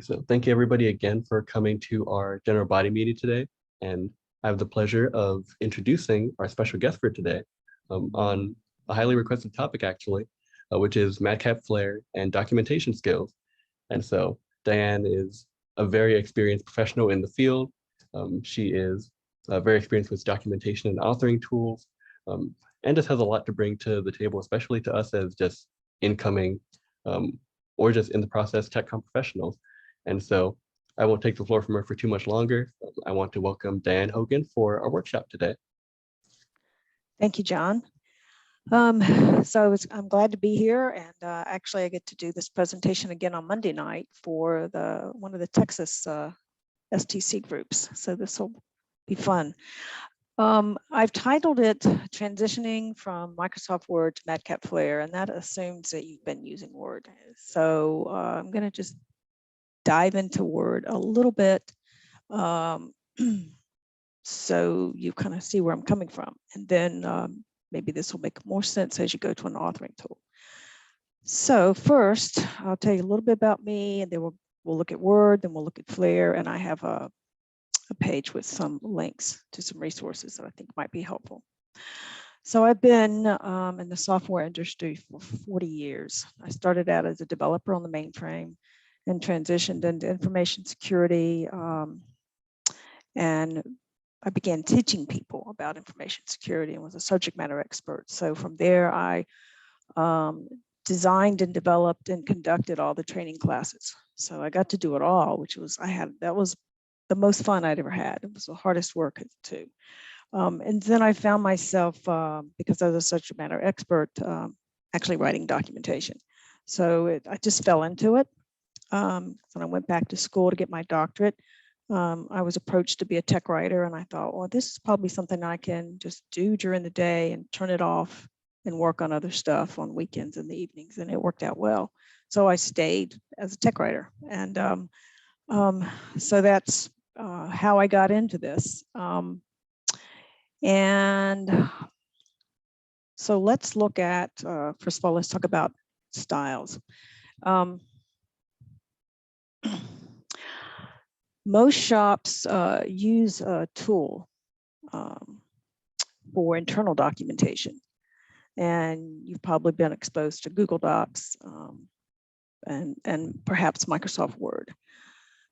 So thank you everybody again for coming to our general body meeting today. And I have the pleasure of introducing our special guest for today on a highly requested topic actually, which is MadCap Flare and documentation skills. And so Diane is a very experienced professional in the field. She is very experienced with documentation and authoring tools, and just has a lot to bring to the table, especially to us as just incoming or just in the process TechCom professionals. And so I won't take the floor from her for too much longer. I want to welcome Diane Hogan for our workshop today. Thank you, John. I'm glad to be here, and actually I get to do this presentation again on Monday night for one of the Texas STC groups. So this will be fun. I've titled it Transitioning from Microsoft Word to MadCap Flare, and that assumes that you've been using Word. So I'm going to just dive into Word a little bit so you kind of see where I'm coming from. And then maybe this will make more sense as you go to an authoring tool. So first, I'll tell you a little bit about me, and then we'll look at Word, then we'll look at Flare, and I have a page with some links to some resources that I think might be helpful. So I've been in the software industry for 40 years. I started out as a developer on the mainframe and transitioned into information security. And I began teaching people about information security and was a subject matter expert. So from there, I designed and developed and conducted all the training classes. So I got to do it all, which was, that was the most fun I'd ever had. It was the hardest work too. And then I found myself, because I was a subject matter expert, actually writing documentation. So I just fell into it. When I went back to school to get my doctorate, I was approached to be a tech writer, and I thought, well, this is probably something I can just do during the day and turn it off and work on other stuff on weekends and the evenings, and it worked out well. So I stayed as a tech writer, and so that's how I got into this. And so let's look at, first of all, let's talk about styles. Most shops use a tool for internal documentation. And you've probably been exposed to Google Docs and perhaps Microsoft Word.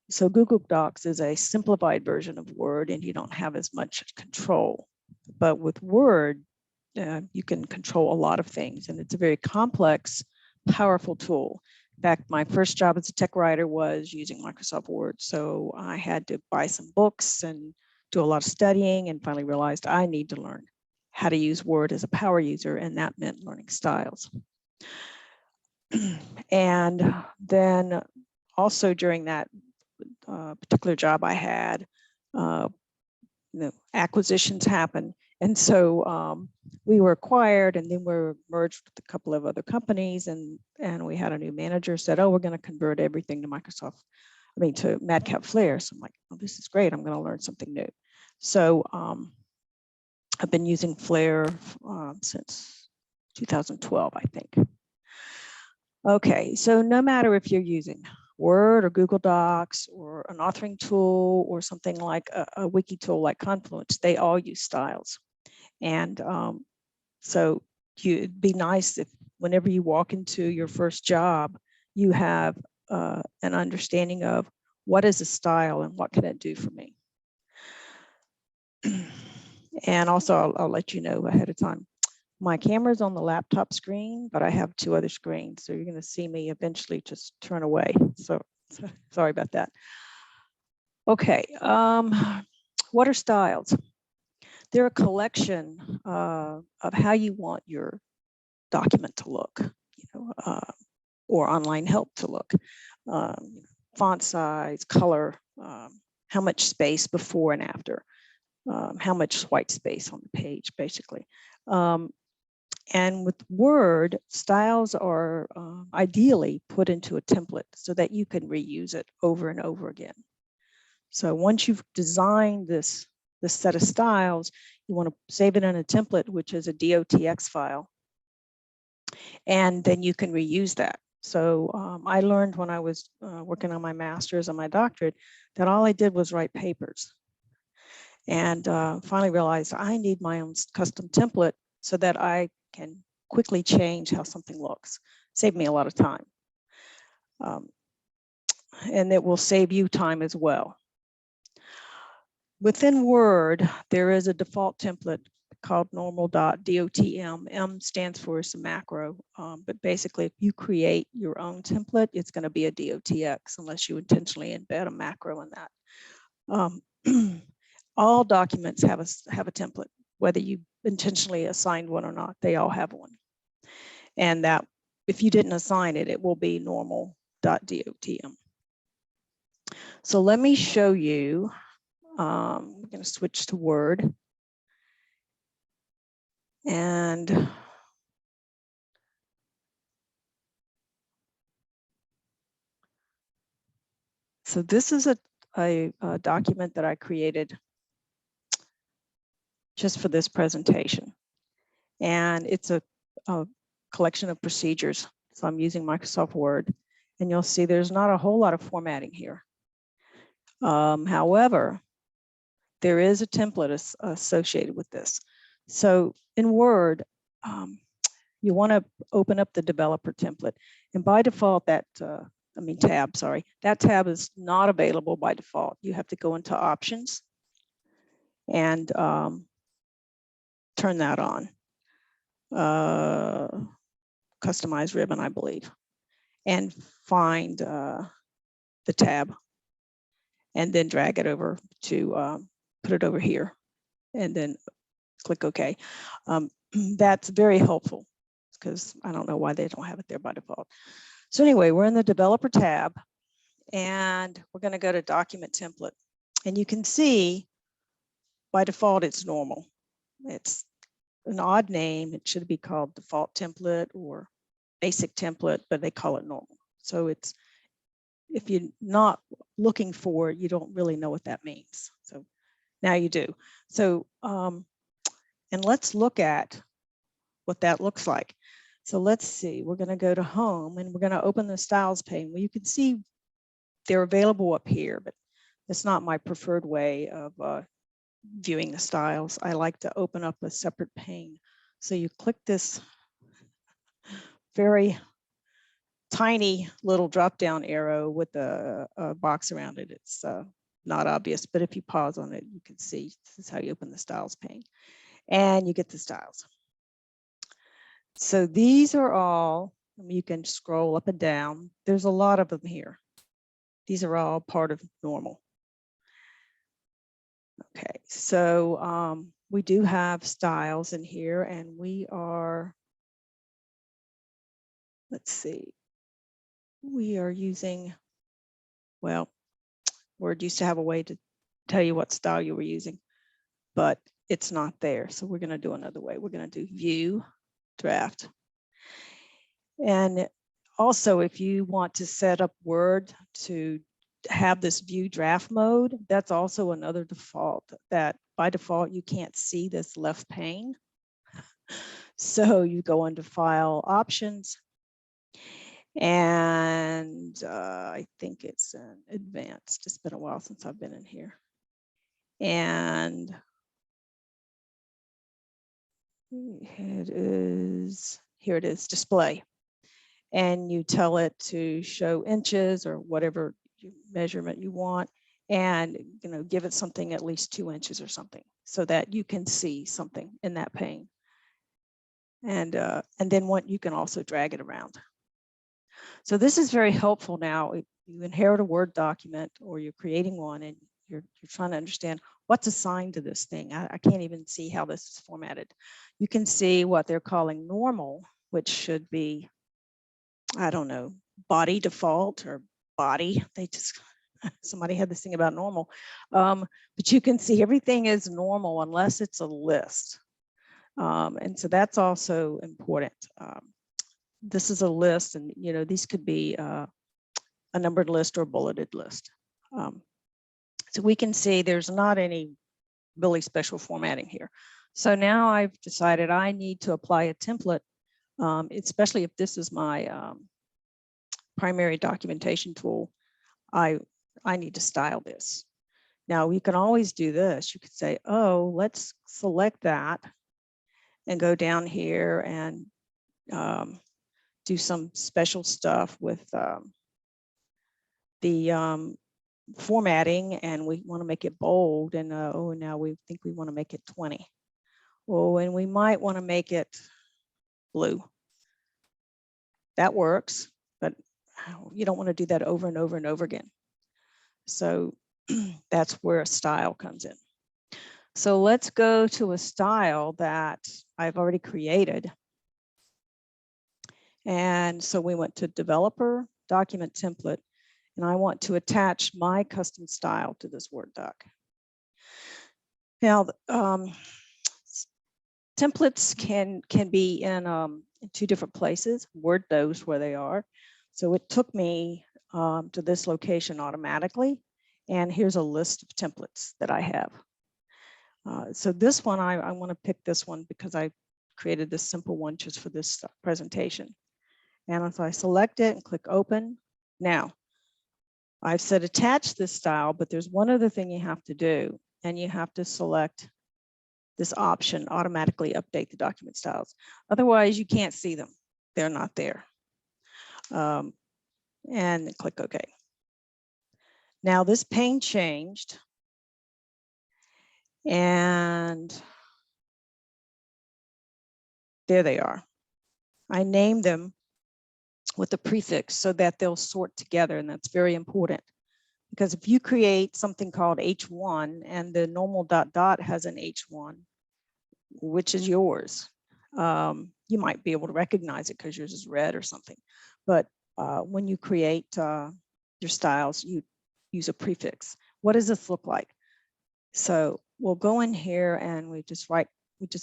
So Google Docs is a simplified version of Word, and you don't have as much control. But with Word, you can control a lot of things, and it's a very complex, powerful tool. In fact, my first job as a tech writer was using Microsoft Word. So I had to buy some books and do a lot of studying, and finally realized I need to learn how to use Word as a power user, and that meant learning styles. And then also during that particular job I had, acquisitions happen. And so we were acquired, and then we were merged with a couple of other companies, and we had a new manager said, oh, we're going to convert everything to to MadCap Flare. So I'm like, oh, this is great. I'm going to learn something new. So I've been using Flare since 2012, I think. Okay, so no matter if you're using Word or Google Docs or an authoring tool or something like a wiki tool like Confluence, they all use styles. And so it'd be nice if whenever you walk into your first job, you have an understanding of what is a style and what can it do for me. And also I'll let you know ahead of time. My camera's on the laptop screen, but I have two other screens. So you're going to see me eventually just turn away. So sorry about that. Okay, what are styles? They're a collection of how you want your document to look, or online help to look. Font size, color, how much space before and after, how much white space on the page, basically. And with Word, styles are ideally put into a template so that you can reuse it over and over again. So once you've designed this set of styles, you want to save it in a template, which is a DOTX file. And then you can reuse that. So I learned when I was working on my master's and my doctorate that all I did was write papers. And finally realized I need my own custom template so that I can quickly change how something looks. Save me a lot of time. And it will save you time as well. Within Word, there is a default template called normal.dotm. M stands for some macro, but basically if you create your own template, it's going to be a DOTX unless you intentionally embed a macro in that. All documents have a template, whether you intentionally assigned one or not, they all have one. And that if you didn't assign it, it will be normal.dotm. So let me show you. I'm going to switch to Word. And so this is a document that I created just for this presentation. And it's a collection of procedures. So I'm using Microsoft Word. And you'll see there's not a whole lot of formatting here. However, there is a template associated with this. So in Word, you want to open up the developer template. And by default, that tab is not available by default. You have to go into options and turn that on. Customize ribbon, I believe, and find the tab and then drag it over to put it over here and then click OK. That's very helpful because I don't know why they don't have it there by default. So anyway, we're in the developer tab and we're going to go to document template. And you can see by default, it's normal. It's an odd name. It should be called default template or basic template, but they call it normal. So it's, if you're not looking for it, you don't really know what that means. So now you do. So, and let's look at what that looks like. So let's see, we're going to go to home and we're going to open the styles pane. Well, you can see they're available up here, but it's not my preferred way of viewing the styles. I like to open up a separate pane. So you click this very tiny little drop down arrow with a box around it. It's not obvious, but if you pause on it, you can see this is how you open the styles pane and you get the styles. So these are all, you can scroll up and down. There's a lot of them here. These are all part of normal. Okay, so we do have styles in here and we are, let's see, we are using, well, Word used to have a way to tell you what style you were using, but it's not there. So we're going to do another way. We're going to do view, draft. And also, if you want to set up Word to have this view draft mode, that's also another default that by default, you can't see this left pane. So you go into file options and I think it's an advanced. It's been a while since I've been in here. And it is, here it is, display. And you tell it to show inches or whatever measurement you want, and give it something at least 2 inches or something so that you can see something in that pane. And then you can also drag it around. So this is very helpful now. If you inherit a Word document or you're creating one and you're trying to understand what's assigned to this thing. I can't even see how this is formatted. You can see what they're calling normal, which should be, I don't know, body default or body. They just, somebody had this thing about normal. But you can see everything is normal unless it's a list. And so that's also important. This is a list and, these could be a numbered list or a bulleted list. So we can see there's not any really special formatting here. So now I've decided I need to apply a template, especially if this is my primary documentation tool, I need to style this. Now you can always do this. You could say, oh, let's select that and go down here and do some special stuff with the formatting, and we want to make it bold, and oh, now we think we want to make it 20. Oh, and we might want to make it blue. That works, but you don't want to do that over and over and over again. So that's where a style comes in. So let's go to a style that I've already created. And so we went to developer, document template, and I want to attach my custom style to this Word doc. Now, templates can be in two different places. Word knows where they are. So it took me to this location automatically. And here's a list of templates that I have. So this one, I want to pick this one because I created this simple one just for this presentation. And so I select it and click open. Now, I've said attach this style, but there's one other thing you have to do, and you have to select this option, automatically update the document styles. Otherwise, you can't see them. They're not there. And click OK. Now this pane changed, and there they are. I named them with a prefix so that they'll sort together, and that's very important. Because if you create something called H1 and the normal ... has an H1, which is yours, you might be able to recognize it because yours is red or something. But when you create your styles, you use a prefix. What does this look like? So we'll go in here and we just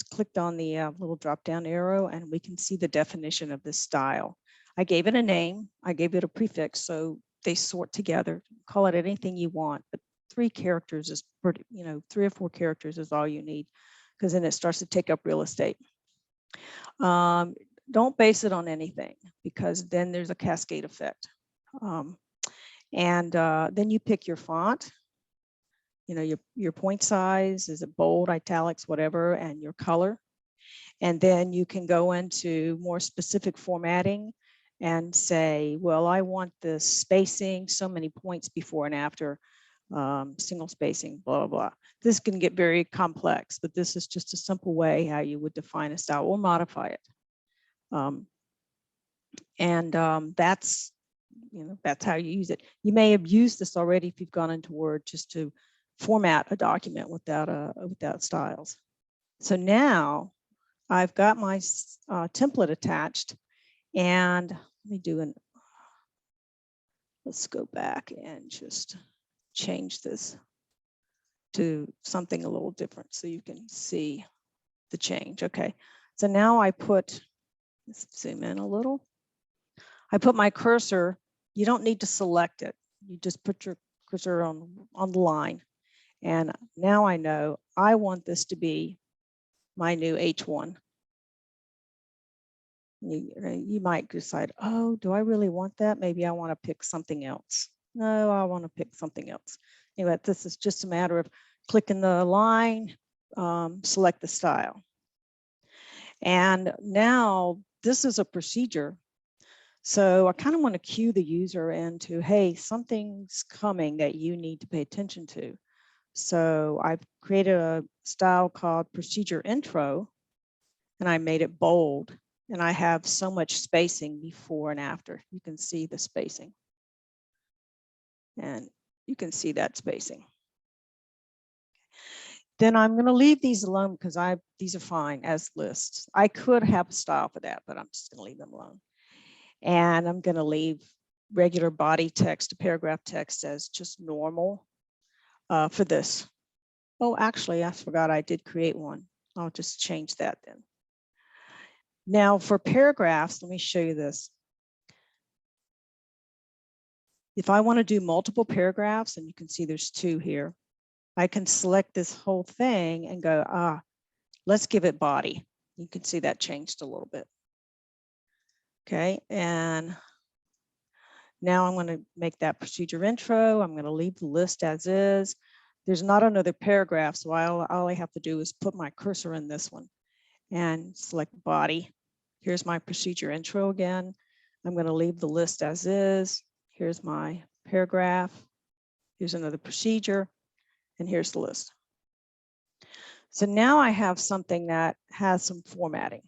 clicked on the little drop down arrow, and we can see the definition of this style. I gave it a name, I gave it a prefix, so they sort together. Call it anything you want, but 3 characters is pretty, 3 or 4 characters is all you need, because then it starts to take up real estate. Don't base it on anything, because then there's a cascade effect. Then you pick your font, your point size, is it bold, italics, whatever, and your color. And then you can go into more specific formatting and say, well, I want the spacing, so many points before and after, single spacing, blah, blah, blah. This can get very complex, but this is just a simple way how you would define a style or modify it. That's, that's how you use it. You may have used this already if you've gone into Word just to format a document without styles. So now I've got my template attached, and let me do let's go back and just change this to something a little different so you can see the change. Okay, so now let's zoom in a little. I put my cursor, you don't need to select it. You just put your cursor on the line. And now I know I want this to be my new H1. You might decide, oh, do I really want that? Maybe I want to pick something else. No, I want to pick something else. Anyway, this is just a matter of clicking the line, select the style. And now this is a procedure. So I kind of want to cue the user into, hey, something's coming that you need to pay attention to. So I've created a style called procedure intro, and I made it bold. And I have so much spacing before and after. You can see the spacing. And you can see that spacing. Then I'm going to leave these alone because these are fine as lists. I could have a style for that, but I'm just going to leave them alone. And I'm going to leave regular body text, paragraph text as just normal for this. Oh, actually, I forgot I did create one. I'll just change that then. Now for paragraphs, let me show you this. If I want to do multiple paragraphs, and you can see there's 2 here, I can select this whole thing and go, let's give it body. You can see that changed a little bit. Okay, and Now I'm going to make that procedure intro. I'm going to leave the list as is. There's not another paragraph, so all I have to do is put my cursor in this one and select body. Here's my procedure intro again. I'm going to leave the list as is. Here's my paragraph. Here's another procedure, and here's the list. So now I have something that has some formatting.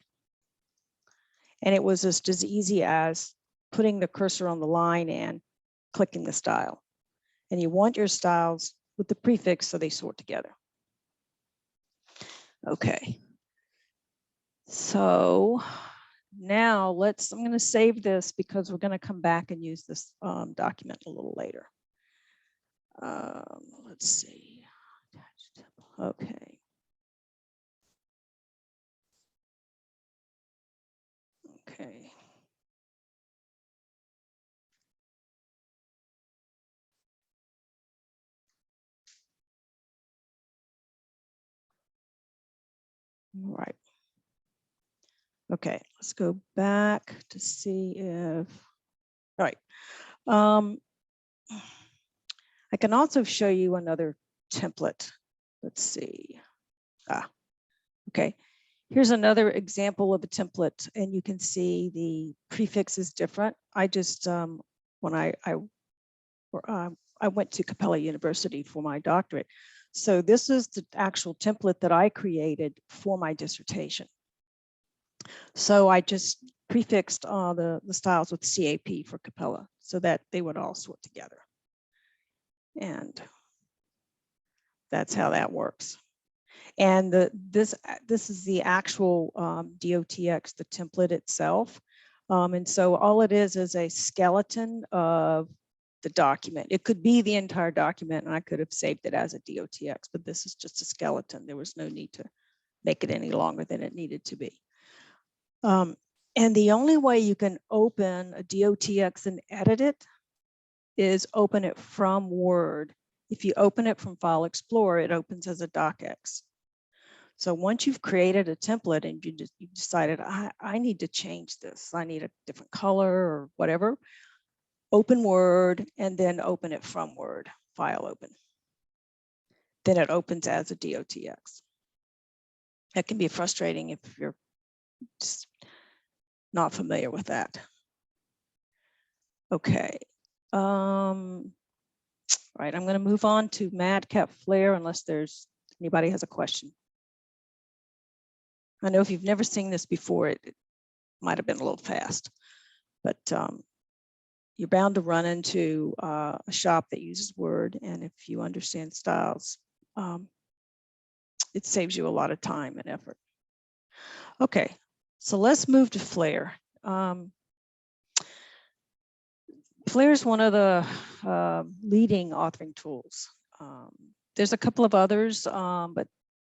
And it was just as easy as putting the cursor on the line and clicking the style. And you want your styles with the prefix so they sort together. Okay. So now I'm going to save this because we're going to come back and use this document a little later. Let's see. Okay. Okay. All right. Okay, let's go back to see if, all right. I can also show you another template. Let's see. Okay. Here's another example of a template, and you can see the prefix is different. I just, when I went to Capella University for my doctorate. So this is the actual template that I created for my dissertation. So I just prefixed the styles with CAP for Capella so that they would all sort together. And that's how that works. And this is the actual DOTX, the template itself. And so all it is a skeleton of the document. It could be the entire document, and I could have saved it as a DOTX, but this is just a skeleton. There was no need to make it any longer than it needed to be. And the only way you can open a DOTX and edit it is open it from Word. If you open it from File Explorer, it opens as a docx. So once you've created a template and you decided, I need to change this, I need a different color or whatever, open Word and then open it from Word, File Open. Then it opens as a DOTX. That can be frustrating if you're just not familiar with that. Okay. Right, I'm going to move on to MadCap Flare unless anybody has a question. I know if you've never seen this before, it might have been a little fast, but you're bound to run into a shop that uses Word, and if you understand styles, it saves you a lot of time and effort. Okay, so let's move to Flare. Flare is one of the leading authoring tools. There's a couple of others, but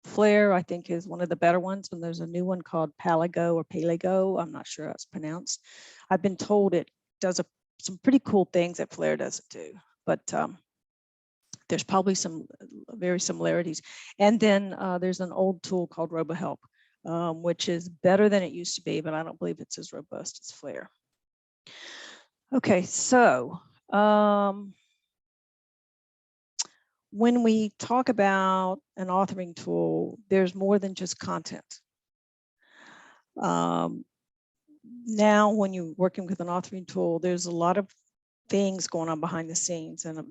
Flare, I think, is one of the better ones. And there's a new one called Palago or Palego. I'm not sure how it's pronounced. I've been told it does some pretty cool things that Flare doesn't do, but there's probably some very similarities. And then there's an old tool called RoboHelp, which is better than it used to be, but I don't believe it's as robust as Flare. Okay, so when we talk about an authoring tool, there's more than just content. Now, when you're working with an authoring tool, there's a lot of things going on behind the scenes, and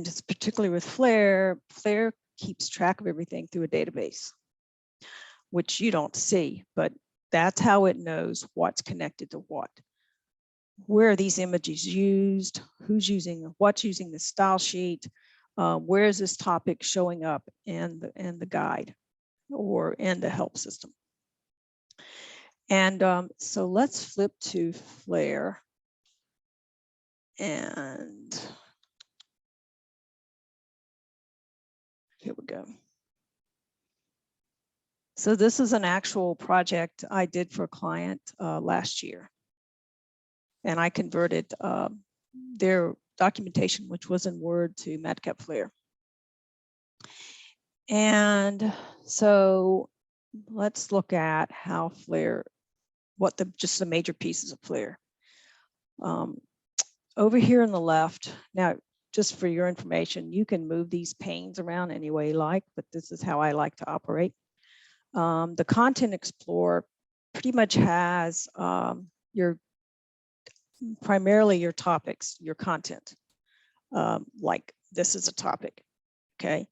just particularly with Flare, Flare keeps track of everything through a database, which you don't see, but that's how it knows what's connected to what. Where are these images used? Who's using, what's using the style sheet? Where is this topic showing up in the guide or in the help system? And so let's flip to Flare. And here we go. So this is an actual project I did for a client last year. And I converted their documentation, which was in Word, to MadCap Flare. And so let's look at how Flare, just the major pieces of Flare. Over here on the left, now, just for your information, you can move these panes around any way you like, but this is how I like to operate. The Content Explorer pretty much has primarily your topics, your content. Like this is a topic, okay?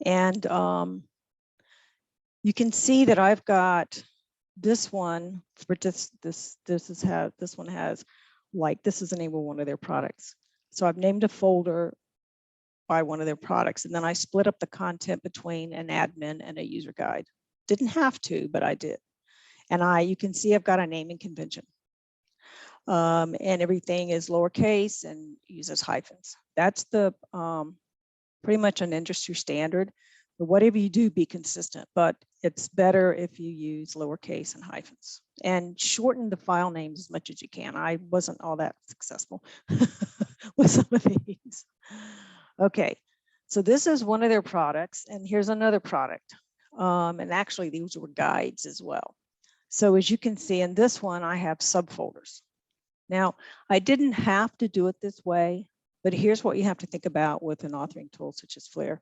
And you can see that I've got this one, for this one has, like, this is the name of one of their products. So I've named a folder by one of their products, and then I split up the content between an admin and a user guide. Didn't have to, but I did. And you can see I've got a naming convention. And everything is lowercase and uses hyphens. That's the pretty much an industry standard. But whatever you do, be consistent. But it's better if you use lowercase and hyphens and shorten the file names as much as you can. I wasn't all that successful with some of these. Okay, so this is one of their products, and here's another product. And actually, these were guides as well. So as you can see in this one, I have subfolders. Now, I didn't have to do it this way, but here's what you have to think about with an authoring tool such as Flare.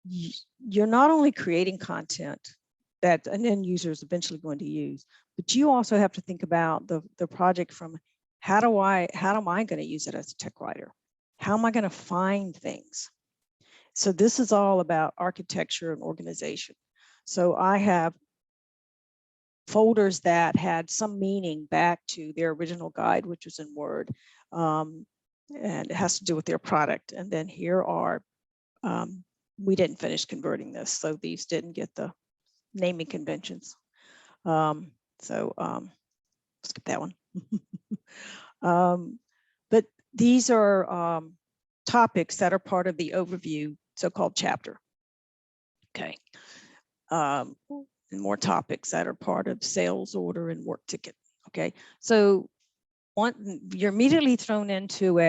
You're not only creating content that an end user is eventually going to use, but you also have to think about the project from how am I going to use it as a tech writer? How am I going to find things? So this is all about architecture and organization. So I have folders that had some meaning back to their original guide, which was in Word, and it has to do with their product. And then here are, we didn't finish converting this, so these didn't get the naming conventions. Skip that one. But these are topics that are part of the overview, so-called chapter. Okay. And more topics that are part of sales order and work ticket. Okay. So you're immediately thrown into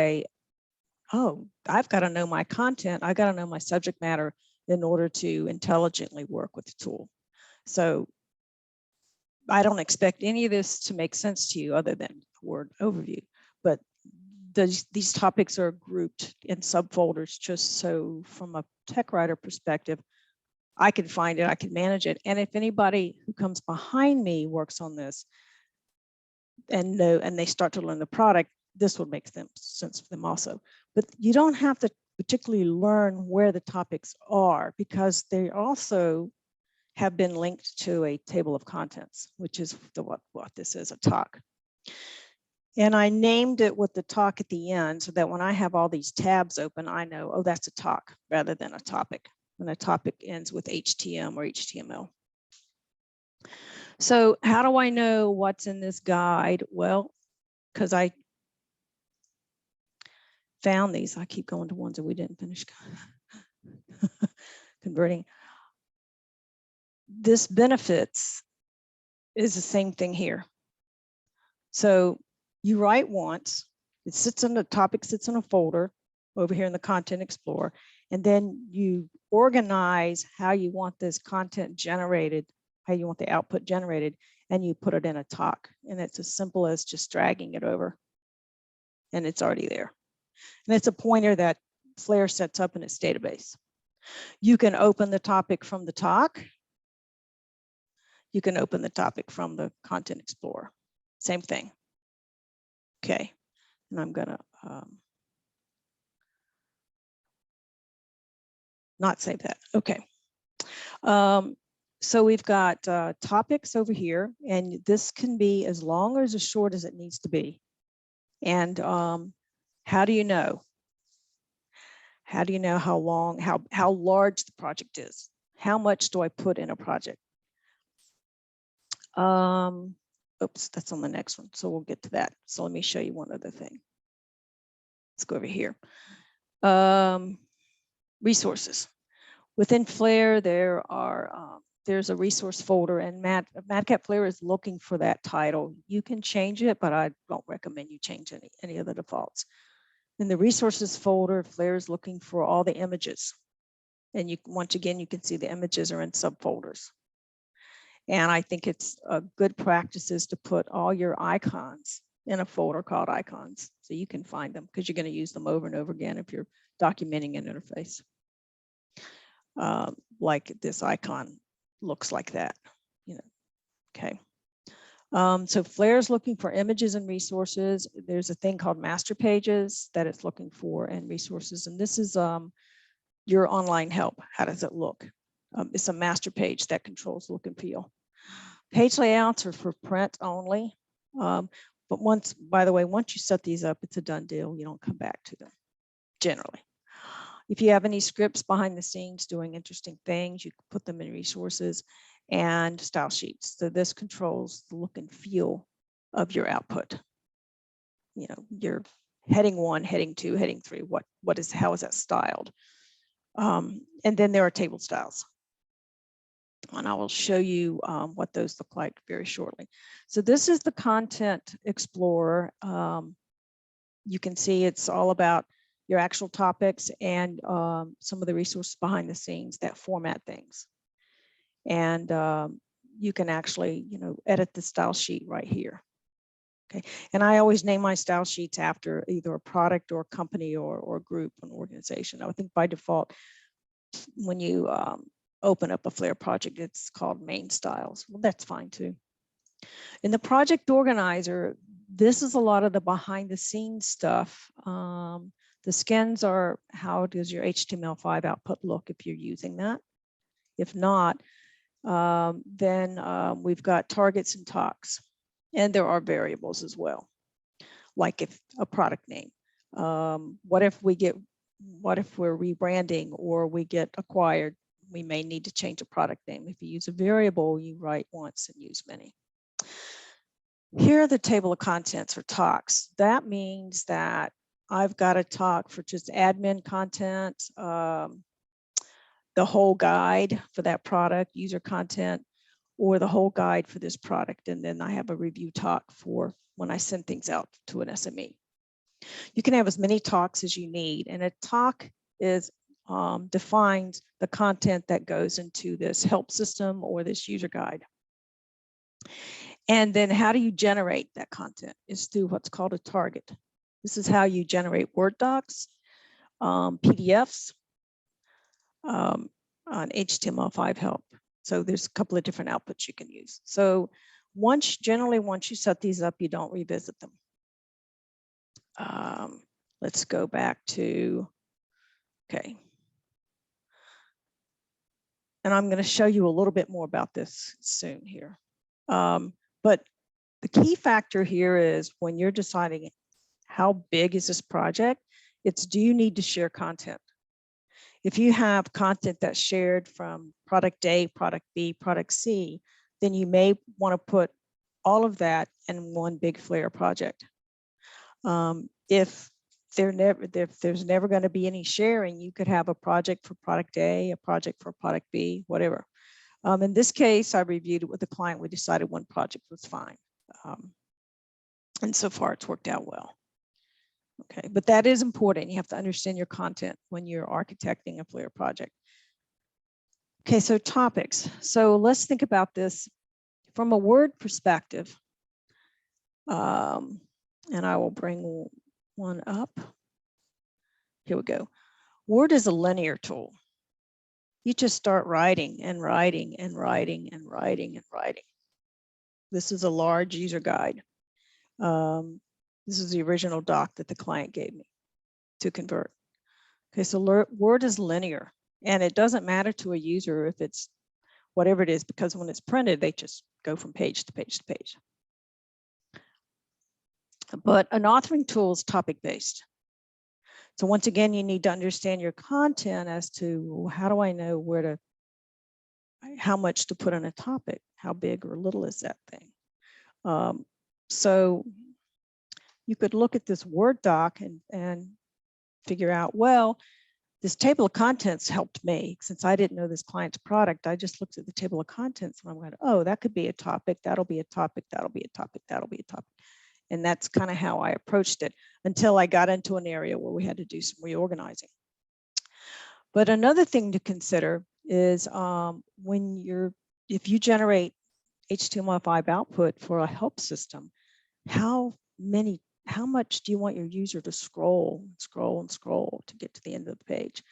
oh, I've got to know my content. I got to know my subject matter in order to intelligently work with the tool. So I don't expect any of this to make sense to you other than the word overview, but these topics are grouped in subfolders just so from a tech writer perspective, I can find it, I can manage it. And if anybody who comes behind me works on this and they start to learn the product, this will make sense for them also. But you don't have to particularly learn where the topics are because they also have been linked to a table of contents, which is what this is, a talk. And I named it with the talk at the end so that when I have all these tabs open, I know, oh, that's a talk rather than a topic. When a topic ends with HTML or HTML. So how do I know what's in this guide? Well, because I found these. I keep going to ones that we didn't finish converting. This benefits is the same thing here. So you write once, it sits in the topic, sits in a folder over here in the Content Explorer, and then you organize how you want this content generated, how you want the output generated, and you put it in a talk. And it's as simple as just dragging it over, and it's already there. And it's a pointer that Flare sets up in its database. You can open the topic from the talk. You can open the topic from the Content Explorer. Same thing. Okay, and I'm gonna not save that. Okay. So we've got topics over here, and this can be as long or as short as it needs to be. And how do you know? How do you know how long, how large the project is? How much do I put in a project? Oops, that's on the next one. So we'll get to that. So let me show you one other thing. Let's go over here. Resources. Within Flare, there's a resource folder, and MadCap Flare is looking for that title. You can change it, but I don't recommend you change any of the defaults. In the resources folder, Flare is looking for all the images. And once again, you can see the images are in subfolders. And I think it's a good practice is to put all your icons in a folder called icons. So you can find them because you're going to use them over and over again if you're documenting an interface. Like this icon looks like that, you know, okay. So Flare is looking for images and resources. There's a thing called master pages that it's looking for and resources. And this is your online help. How does it look? It's a master page that controls look and feel. Page layouts are for print only. But by the way, once you set these up, it's a done deal. You don't come back to them generally. If you have any scripts behind the scenes doing interesting things, you can put them in resources and style sheets. So this controls the look and feel of your output. You know, your heading 1, heading 2, heading 3, how is that styled? And then there are table styles. And I will show you what those look like very shortly. So this is the Content Explorer. You can see it's all about your actual topics and some of the resources behind the scenes that format things. And you can actually, you know, edit the style sheet right here. Okay, and I always name my style sheets after either a product or a company or a group, an organization. I would think by default, when you open up a Flare project, it's called main styles. Well, that's fine too. In the project organizer, this is a lot of the behind the scenes stuff. The skins are how does your HTML5 output look if you're using that. If not, then we've got targets and talks. And there are variables as well, like if a product name. What if we're rebranding or we get acquired? We may need to change a product name. If you use a variable, you write once and use many. Here are the table of contents for talks. That means that I've got a talk for just admin content, the whole guide for that product, user content, or the whole guide for this product. And then I have a review talk for when I send things out to an SME. You can have as many talks as you need. And a talk is defines the content that goes into this help system or this user guide. And then how do you generate that content is through what's called a target. This is how you generate Word docs, PDFs, on HTML5 help. So there's a couple of different outputs you can use. So generally once you set these up, you don't revisit them. Let's go back to, okay. And I'm going to show you a little bit more about this soon here. But the key factor here is when you're deciding how big is this project, it's do you need to share content? If you have content that's shared from product A, product B, product C, then you may want to put all of that in one big Flare project. If there's never going to be any sharing, you could have a project for product A, a project for product B, whatever. In this case, I reviewed it with the client. We decided one project was fine. And so far it's worked out well. Okay, but that is important. You have to understand your content when you're architecting a Flare project. Okay, so topics. So let's think about this from a Word perspective. And I will bring one up. Here we go. Word is a linear tool. You just start writing and writing and writing and writing and writing. This is a large user guide. This is the original doc that the client gave me to convert. Okay, so Word is linear, and it doesn't matter to a user if it's whatever it is, because when it's printed, they just go from page to page to page. But an authoring tool is topic-based. So once again, you need to understand your content as to how do I know how much to put on a topic? How big or little is that thing? So you could look at this Word doc and figure out, well, this table of contents helped me. Since I didn't know this client's product, I just looked at the table of contents and I'm like, oh, that could be a topic, that'll be a topic, that'll be a topic, that'll be a topic. And that's kind of how I approached it until I got into an area where we had to do some reorganizing. But another thing to consider is if you generate HTML5 output for a help system, how how much do you want your user to scroll to get to the end of the page?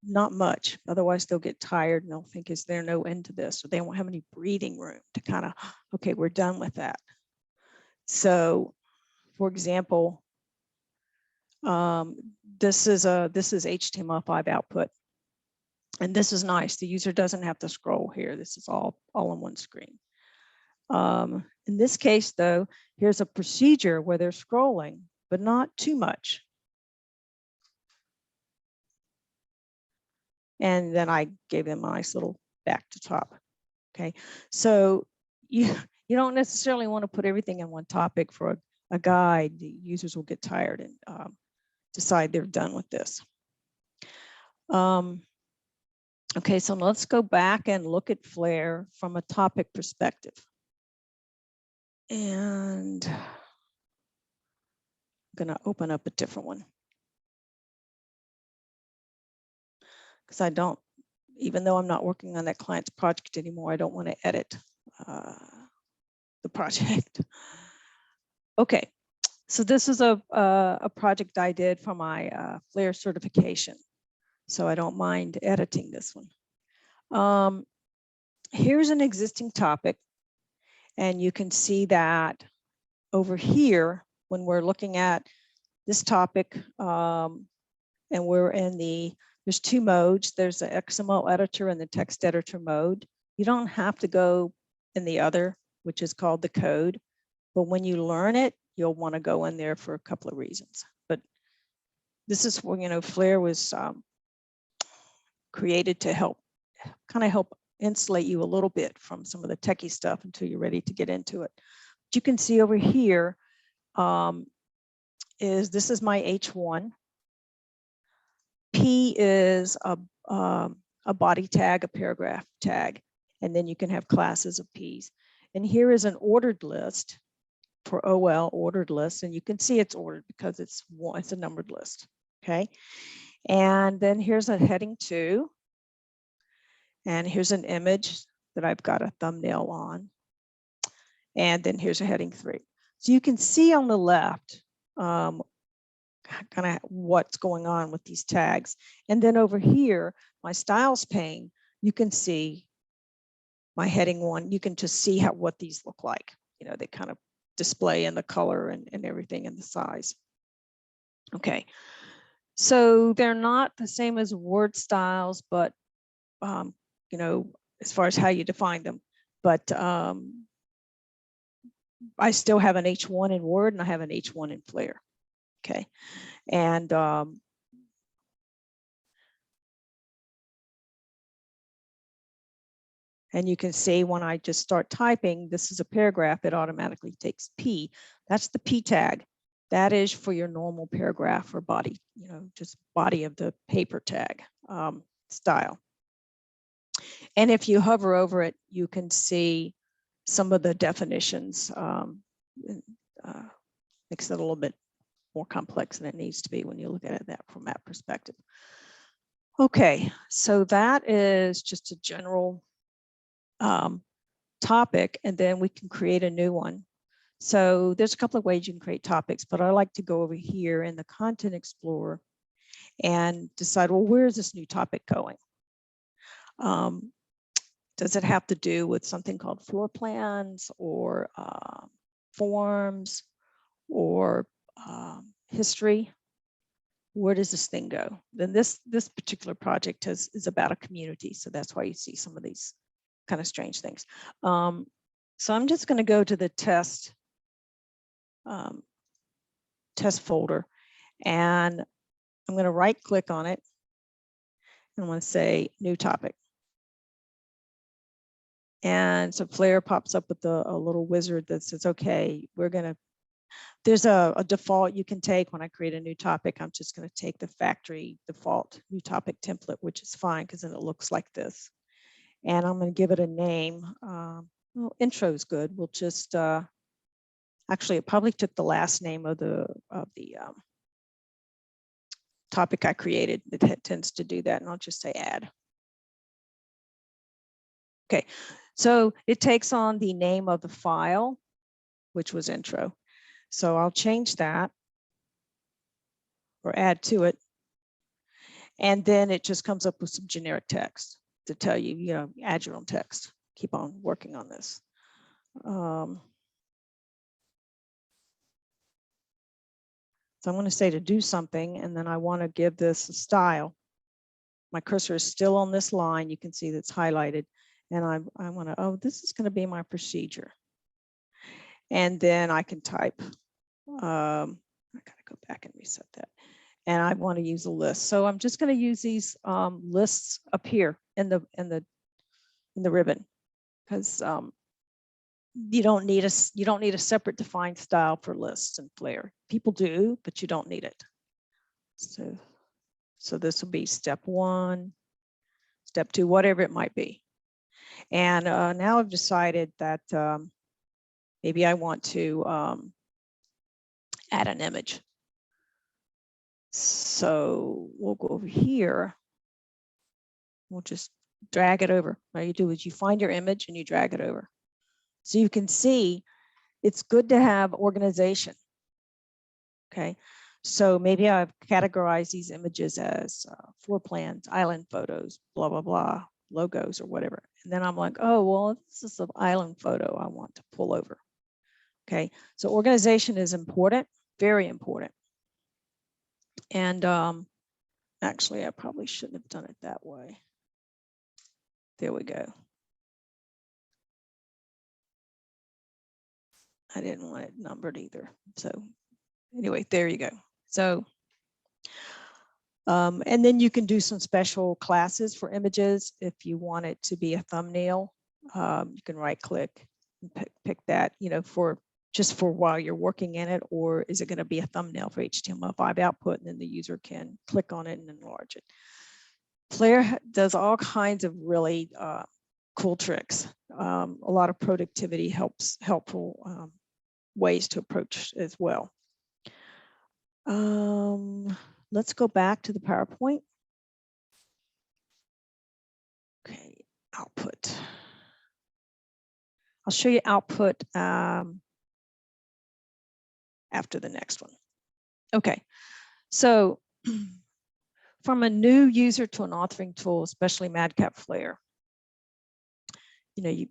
Not much, otherwise they'll get tired and they'll think, is there no end to this? Or they won't have any breathing room to kind of, okay, we're done with that. So for example, this is HTML5 output. And this is nice. The user doesn't have to scroll here. This is all on one screen. In this case, though, here's a procedure where they're scrolling, but not too much. And then I gave them a nice little back to top. Okay, so you don't necessarily want to put everything in one topic for a guide. The users will get tired and decide they're done with this. Okay, so let's go back and look at Flare from a topic perspective. And I'm going to open up a different one. Because I don't, even though I'm not working on that client's project anymore, I don't want to edit the project. Okay, so this is a project I did for my Flare certification. So I don't mind editing this one. Here's an existing topic. And you can see that over here, when we're looking at this topic, and we're in there's two modes. There's the XML editor and the text editor mode. You don't have to go in the other, which is called the code. But when you learn it, you'll want to go in there for a couple of reasons. But this is where, Flare was created to help insulate you a little bit from some of the techie stuff until you're ready to get into it. But you can see over here this is my H1. P is a body tag, a paragraph tag, and then you can have classes of Ps. And here is an ordered list for OL, ordered list, and you can see it's ordered because it's a numbered list. Okay, and then here's a heading 2. And here's an image that I've got a thumbnail on. And then here's a heading 3. So you can see on the left kind of what's going on with these tags. And then over here, my styles pane, you can see my heading 1. You can just see what these look like. They kind of display in the color and everything and the size. Okay, so they're not the same as word styles, but as far as how you define them, but I still have an H1 in Word and I have an H1 in Flare. Okay, and you can see when I just start typing, this is a paragraph, it automatically takes P. That's the P tag. That is for your normal paragraph or body, just body of the paper tag style. And if you hover over it, you can see some of the definitions. Makes it a little bit more complex than it needs to be when you look at it from that perspective. Okay, so that is just a general topic, and then we can create a new one. So there's a couple of ways you can create topics, but I like to go over here in the Content Explorer and decide, well, where is this new topic going? Does it have to do with something called floor plans or forms or history? Where does this thing go? Then this particular project is about a community, so that's why you see some of these kind of strange things. So I'm just going to go to the test folder, and I'm going to right click on it and I'm going to say new topic. And so Flare pops up with a little wizard that says, okay, there's a default you can take. When I create a new topic, I'm just going to take the factory default new topic template, which is fine because then it looks like this. And I'm going to give it a name. Well, intro is good. We'll just, actually, it probably took the last name of the topic I created. It tends to do that, and I'll just say add. Okay, so it takes on the name of the file, which was intro. So I'll change that or add to it. And then it just comes up with some generic text to tell you, you know, add your own text. Keep on working on this. So I'm going to say to do something, and then I want to give this a style. My cursor is still on this line. You can see that's highlighted. And I want to, oh, this is going to be my procedure. And then I can type. I got to go back and reset that. And I want to use a list. So I'm just going to use these lists up here in the ribbon, because you don't need a separate defined style for lists in Flare. People do, but you don't need it. So this will be step 1, step 2, whatever it might be. And now I've decided that maybe I want to add an image. So we'll go over here. We'll just drag it over. All you do is you find your image and you drag it over. So you can see it's good to have organization. Okay, so maybe I've categorized these images as floor plans, island photos, blah, blah, blah, logos or whatever. And then I'm like, oh, well, this is an island photo I want to pull over. Okay, so organization is important, very important. And actually, I probably shouldn't have done it that way. There we go. I didn't want it numbered either. So anyway, there you go. So, and then you can do some special classes for images. If you want it to be a thumbnail, you can right click and pick that, you know, for just for while you're working in it, or is it going to be a thumbnail for HTML5 output, and then the user can click on it and enlarge it. Flare does all kinds of really cool tricks. A lot of productivity helpful ways to approach as well. Let's go back to the PowerPoint. Okay, output. I'll show you output after the next one. Okay, so from a new user to an authoring tool, especially MadCap Flare, you know,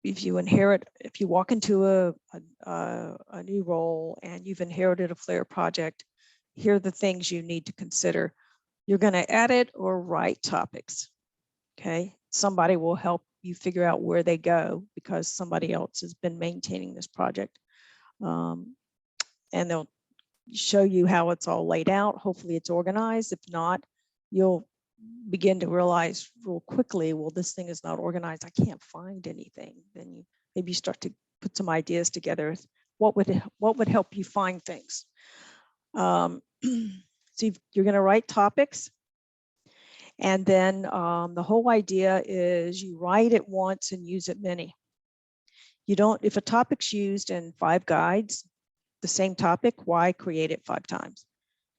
if you walk into a new role and you've inherited a Flare project, here are the things you need to consider. You're going to edit or write topics. Okay, somebody will help you figure out where they go because somebody else has been maintaining this project. And they'll show you how it's all laid out. Hopefully it's organized. If not, you'll begin to realize real quickly, well, this thing is not organized. I can't find anything. Then maybe you start to put some ideas together. What would help you find things? So you're going to write topics. And then the whole idea is you write it once and use it many. You don't, if a topic's used in 5 guides, the same topic, why create it 5 times?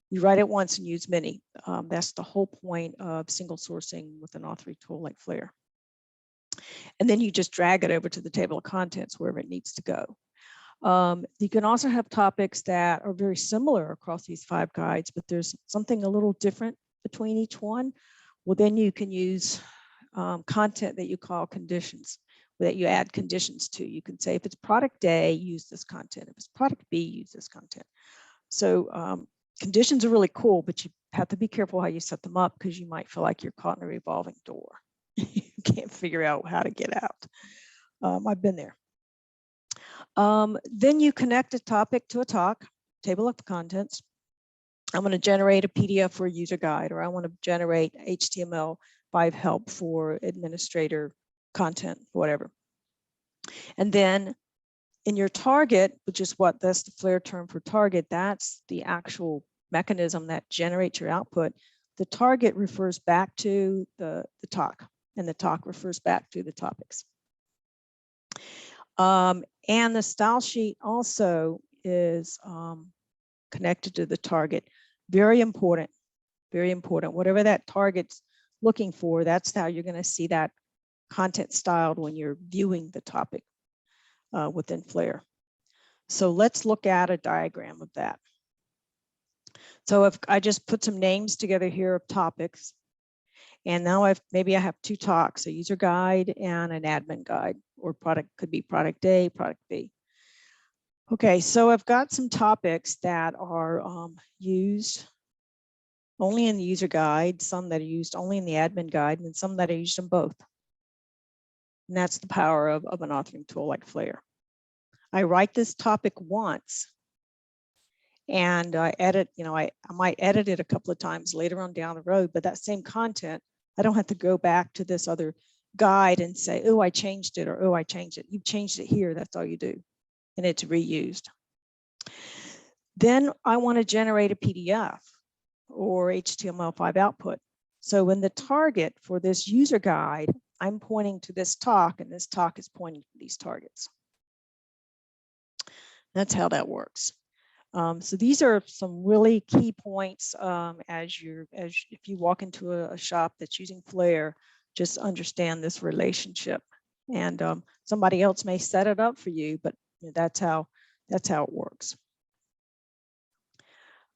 You write it once and use many. That's the whole point of single sourcing with an authoring tool like Flare. And then you just drag it over to the table of contents wherever it needs to go. You can also have topics that are very similar across these 5 guides, but there's something a little different between each one. Well, then you can use content that you call conditions, that you add conditions to. You can say, if it's product A, use this content. If it's product B, use this content. So conditions are really cool, but you have to be careful how you set them up because you might feel like you're caught in a revolving door. You can't figure out how to get out. I've been there. Then you connect a topic to a talk, table of contents. I'm going to generate a PDF for a user guide, or I want to generate HTML5 help for administrator content, whatever. And then in your target, which is that's the Flare term for target, that's the actual mechanism that generates your output. The target refers back to the talk, and the talk refers back to the topics. And the style sheet also is connected to the target. Very important, very important. Whatever that target's looking for, that's how you're going to see that content styled when you're viewing the topic within Flare. So let's look at a diagram of that. So if I just put some names together here of topics, and now maybe I have two talks, a user guide and an admin guide, or product, could be product A, product B. Okay, so I've got some topics that are used only in the user guide, some that are used only in the admin guide, and some that are used in both. And that's the power of an authoring tool like Flare. I write this topic once, and I edit, I might edit it a couple of times later on down the road, but that same content, I don't have to go back to this other guide and say, oh, I changed it, or oh, I changed it. You've changed it here, that's all you do. And it's reused. Then I want to generate a PDF or HTML5 output. So in the target for this user guide, I'm pointing to this talk, and this talk is pointing to these targets. That's how that works. So these are some really key points if you walk into a shop that's using Flare, just understand this relationship. And somebody else may set it up for you, but that's how it works.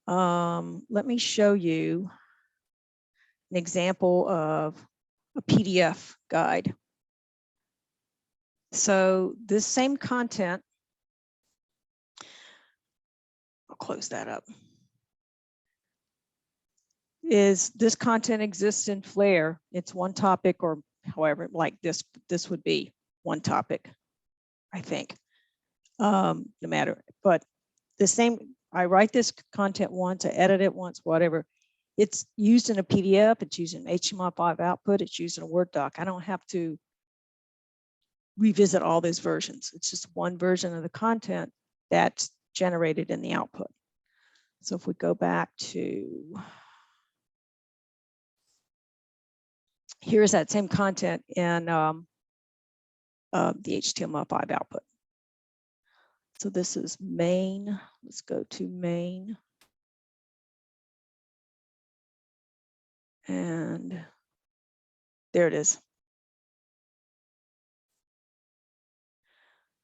Let me show you an example of a PDF guide. So this same content, I'll close that up, this content exists in Flare. It's one topic, or however, like this would be one topic, I think, no matter, but the same, I write this content once, I edit it once, whatever. It's used in a PDF, it's used in HTML5 output, it's used in a Word doc. I don't have to revisit all those versions. It's just one version of the content that's generated in the output. So if we go back to, here's that same content in the HTML5 output. So this is main. Let's go to main. And there it is.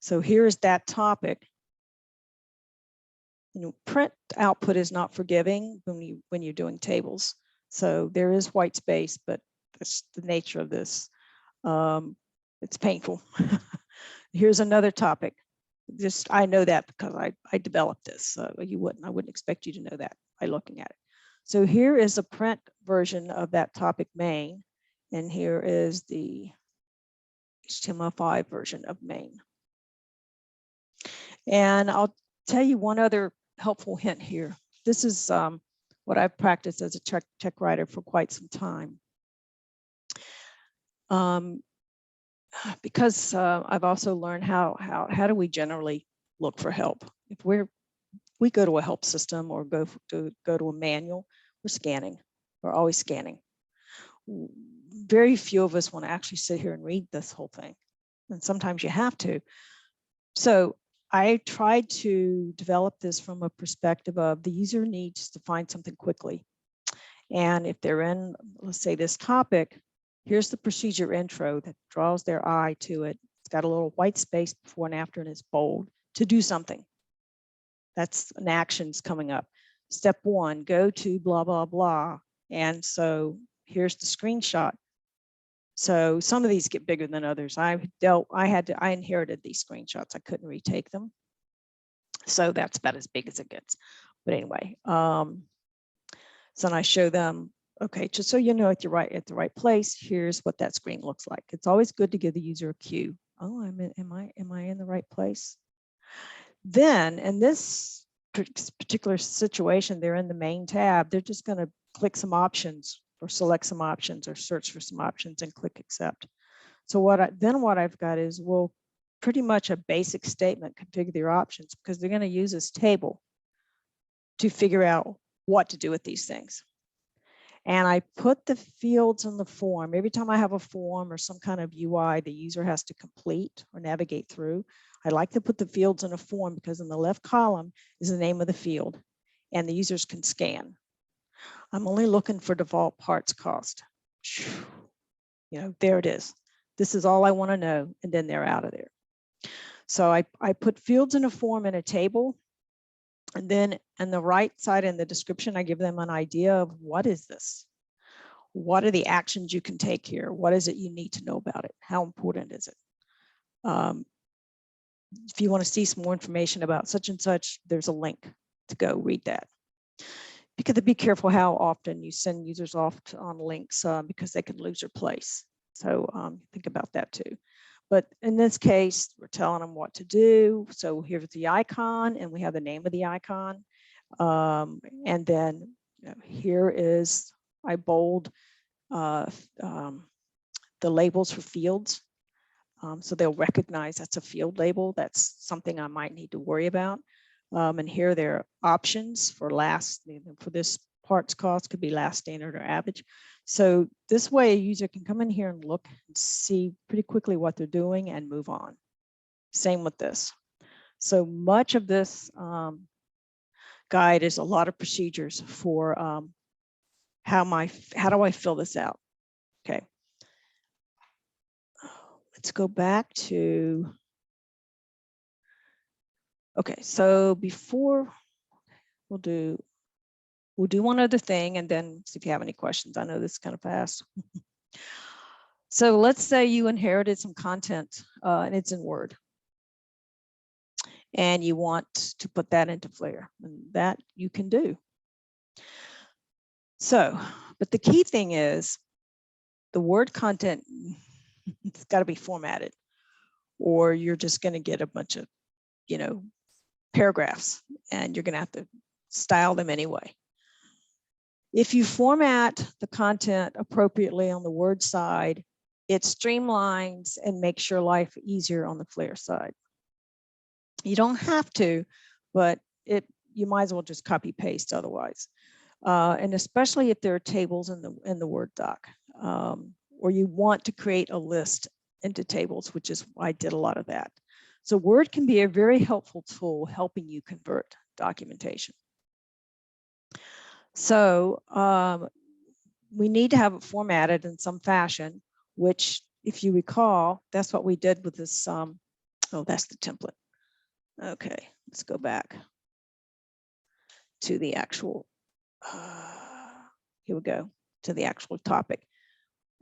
So here's that topic. Print output is not forgiving when you're doing tables. So there is white space, but that's the nature of this. It's painful. Here's another topic. I know that because I developed this. I wouldn't expect you to know that by looking at it. So here is a print version of that topic main, and here is the HTML5 version of main. And I'll tell you one other helpful hint here. This is what I've practiced as a tech writer for quite some time. Because I've also learned how do we generally look for help. If we go to a help system or go to a manual, we're scanning. We're always scanning. Very few of us want to actually sit here and read this whole thing. And sometimes you have to. So I tried to develop this from a perspective of the user needs to find something quickly. And if they're in, let's say, this topic, here's the procedure intro that draws their eye to it. It's got a little white space before and after, and it's bold to do something. That's an action's coming up. Step one, go to blah, blah, blah. And so here's the screenshot. So some of these get bigger than others. I inherited these screenshots. I couldn't retake them. So that's about as big as it gets. But anyway, so then I show them, okay, just so you know at the right place, here's what that screen looks like. It's always good to give the user a cue. Oh, am I in the right place? Then in this particular situation, they're in the main tab. They're just going to click some options or select some options or search for some options and click accept. So what I've got is, well, pretty much a basic statement, configure their options, because they're going to use this table to figure out what to do with these things. And I put the fields in the form. Every time I have a form or some kind of UI the user has to complete or navigate through, I like to put the fields in a form, because in the left column is the name of the field and the users can scan. I'm only looking for default parts cost. There it is. This is all I want to know, and then they're out of there. So I put fields in a form in a table, and then on the right side in the description, I give them an idea of what is this? What are the actions you can take here? What is it you need to know about it? How important is it? If you want to see some more information about such and such, there's a link to go read that. Because be careful how often you send users off on links because they can lose their place. So think about that too. But in this case, we're telling them what to do. So here's the icon, and we have the name of the icon. And then here is, I bold the labels for fields. So they'll recognize that's a field label. That's something I might need to worry about. And here there are options for last, for this parts cost could be last standard or average. So this way a user can come in here and look and see pretty quickly what they're doing and move on. Same with this. So much of this guide is a lot of procedures for how do I fill this out? Okay. Let's go back to, okay, so before we'll do one other thing and then see if you have any questions. I know this is kind of fast. So let's say you inherited some content and it's in Word, and you want to put that into Flare, and that you can do. So, but the key thing is the Word content, it's got to be formatted, or you're just going to get a bunch of, paragraphs, and you're going to have to style them anyway. If you format the content appropriately on the Word side, it streamlines and makes your life easier on the Flare side. You don't have to, but you might as well just copy paste otherwise. And especially if there are tables in the Word doc, or you want to create a list into tables, which is why I did a lot of that. So Word can be a very helpful tool helping you convert documentation. So we need to have it formatted in some fashion, which, if you recall, that's what we did with this. Oh, that's the template. Okay, let's go back to the actual, here we go, to the actual topic.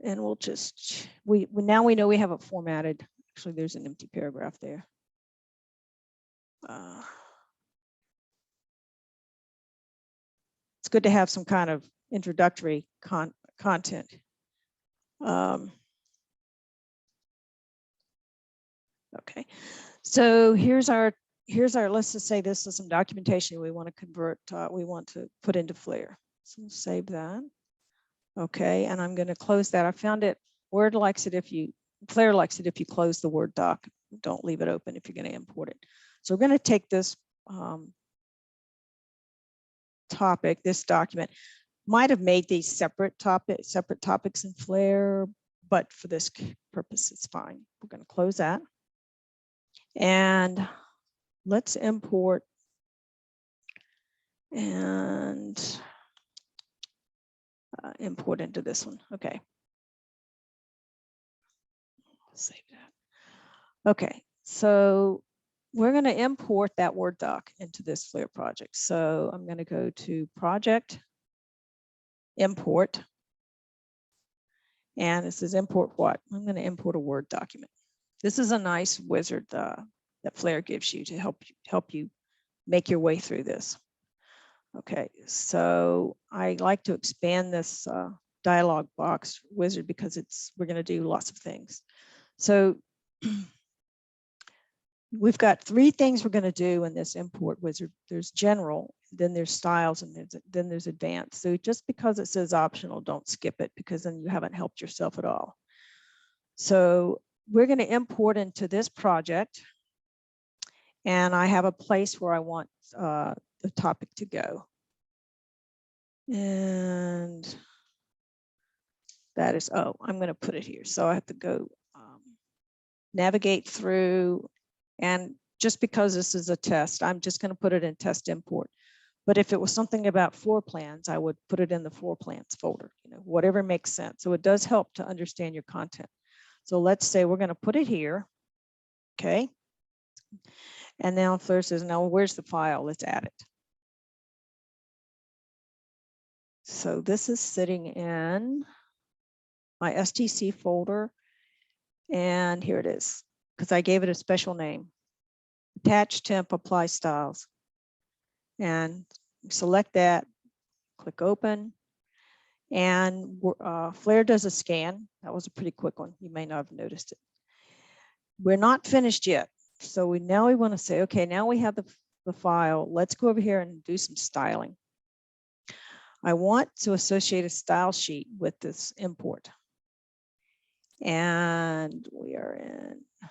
And we'll just, now we know we have it formatted. Actually, there's an empty paragraph there. It's good to have some kind of introductory content. Okay, so here's our, let's just say this is some documentation we want to convert, we want to put into Flare. So we'll save that. Okay, and I'm going to close that. I found it, Word likes it if you, Flare likes it if you close the Word doc. Don't leave it open if you're going to import it. So we're going to take this topic, this document, might have made these separate topics in Flare, but for this purpose, it's fine. We're going to close that. And let's import and import into this one. Okay. Save that. Okay, so we're going to import that Word doc into this Flare project. So I'm going to go to Project, Import. And this is import what? I'm going to import a Word document. This is a nice wizard that Flare gives you to help you make your way through this. Okay, so I like to expand this dialog box wizard because we're going to do lots of things. So we've got 3 things we're going to do in this import wizard. There's general, then there's styles, and then there's advanced. So just because it says optional, don't skip it, because then you haven't helped yourself at all. So we're going to import into this project, and I have a place where I want the topic to go. And that is, oh, I'm going to put it here. So I have to go navigate through, and just because this is a test, I'm just going to put it in test import. But if it was something about floor plans, I would put it in the floor plans folder, whatever makes sense. So it does help to understand your content. So let's say we're going to put it here. Okay. And now Flare says, now where's the file? Let's add it. So this is sitting in my STC folder. And here it is, because I gave it a special name. Attach temp, apply styles. And select that, click open. And Flare does a scan. That was a pretty quick one. You may not have noticed it. We're not finished yet. So now we want to say, okay, now we have the file. Let's go over here and do some styling. I want to associate a style sheet with this import. And we are in,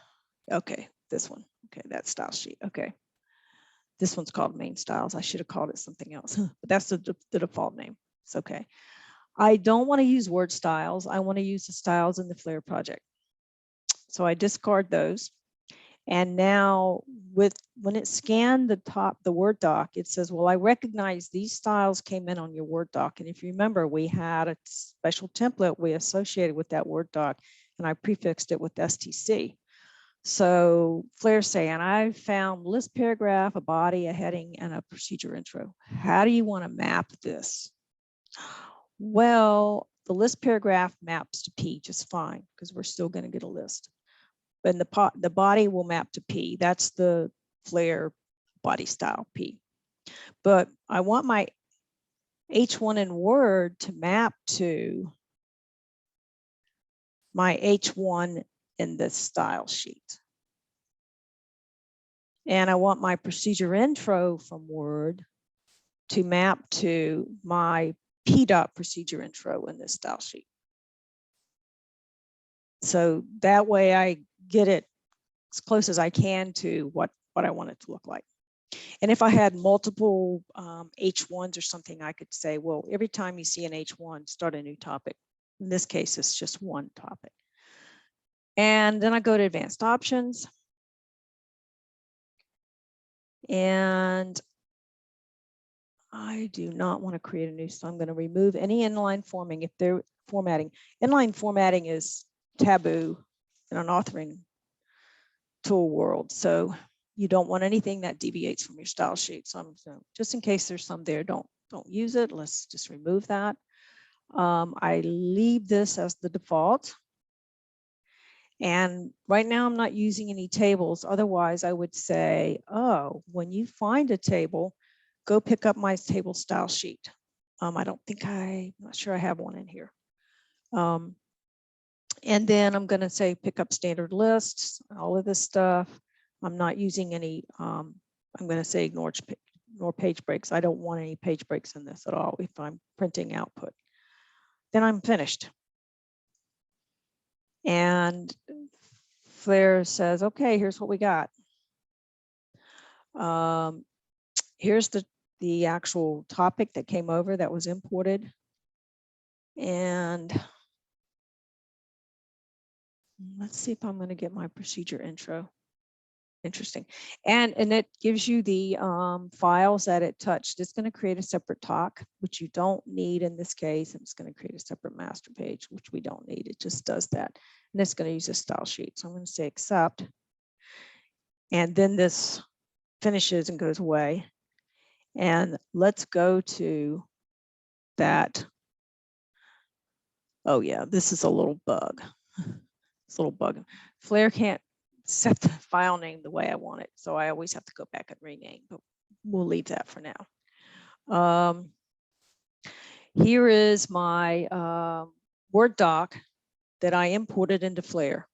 okay, this one. Okay, that style sheet. Okay. This one's called main styles. I should have called it something else, but that's the default name. It's okay. I don't want to use word styles. I want to use the styles in the Flare project. So I discard those. And now when it scanned the Word doc, it says, well, I recognize these styles came in on your Word doc. And if you remember, we had a special template we associated with that Word doc, and I prefixed it with STC. So Flare's saying, I found list paragraph, a body, a heading, and a procedure intro. How do you want to map this? Well, the list paragraph maps to P just fine, because we're still going to get a list. And the body will map to P. That's the Flare body style P. But I want my H1 in Word to map to my H1 in the style sheet. And I want my procedure intro from Word to map to my P.dot procedure intro in this style sheet. So that way I get it as close as I can to what I want it to look like. And if I had multiple H1s or something, I could say, well, every time you see an H1, start a new topic. In this case, it's just one topic. And then I go to advanced options. And I do not want to create a new, so I'm going to remove any inline formatting. If they're formatting, inline formatting is taboo in an authoring tool world. So you don't want anything that deviates from your style sheet. So just in case there's some there, don't use it. Let's just remove that. I leave this as the default. And right now I'm not using any tables. Otherwise I would say, oh, when you find a table, go pick up my table style sheet. I don't think I'm not sure I have one in here. And then I'm going to say pick up standard lists, all of this stuff. I'm not using any, I'm going to say ignore page breaks. I don't want any page breaks in this at all if I'm printing output. Then I'm finished. And Flare says, okay, here's what we got. Here's the actual topic that came over that was imported. And let's see if I'm going to get my procedure intro. Interesting. And it gives you the files that it touched. It's going to create a separate talk, which you don't need in this case. And it's going to create a separate master page, which we don't need. It just does that. And it's going to use a style sheet. So I'm going to say accept. And then this finishes and goes away. And let's go to that. Oh yeah, this is a little bug. It's a little bug. Flare can't set the file name the way I want it. So I always have to go back and rename, but we'll leave that for now. Here is my Word doc that I imported into Flare.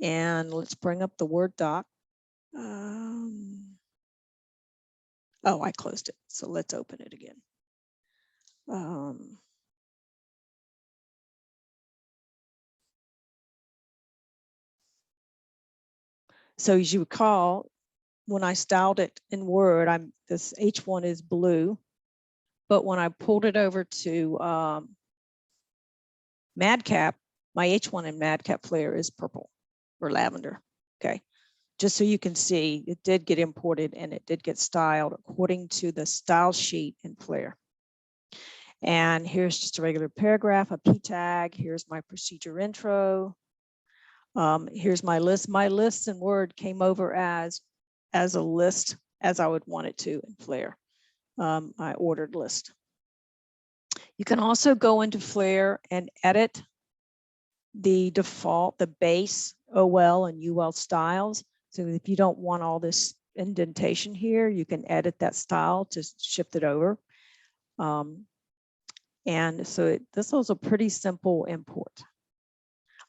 And let's bring up the Word doc. Oh, I closed it. So let's open it again. So as you recall, when I styled it in Word, this H1 is blue, but when I pulled it over to MadCap, my H1 in MadCap Flare is purple or lavender. Okay, just so you can see, it did get imported and it did get styled according to the style sheet in Flare. And here's just a regular paragraph, a P tag. Here's my procedure intro. Here's my list. My lists in Word came over as a list as I would want it to in Flare. I ordered list. You can also go into Flare and edit the default, the base OL and UL styles. So if you don't want all this indentation here, you can edit that style to shift it over. And so this was a pretty simple import.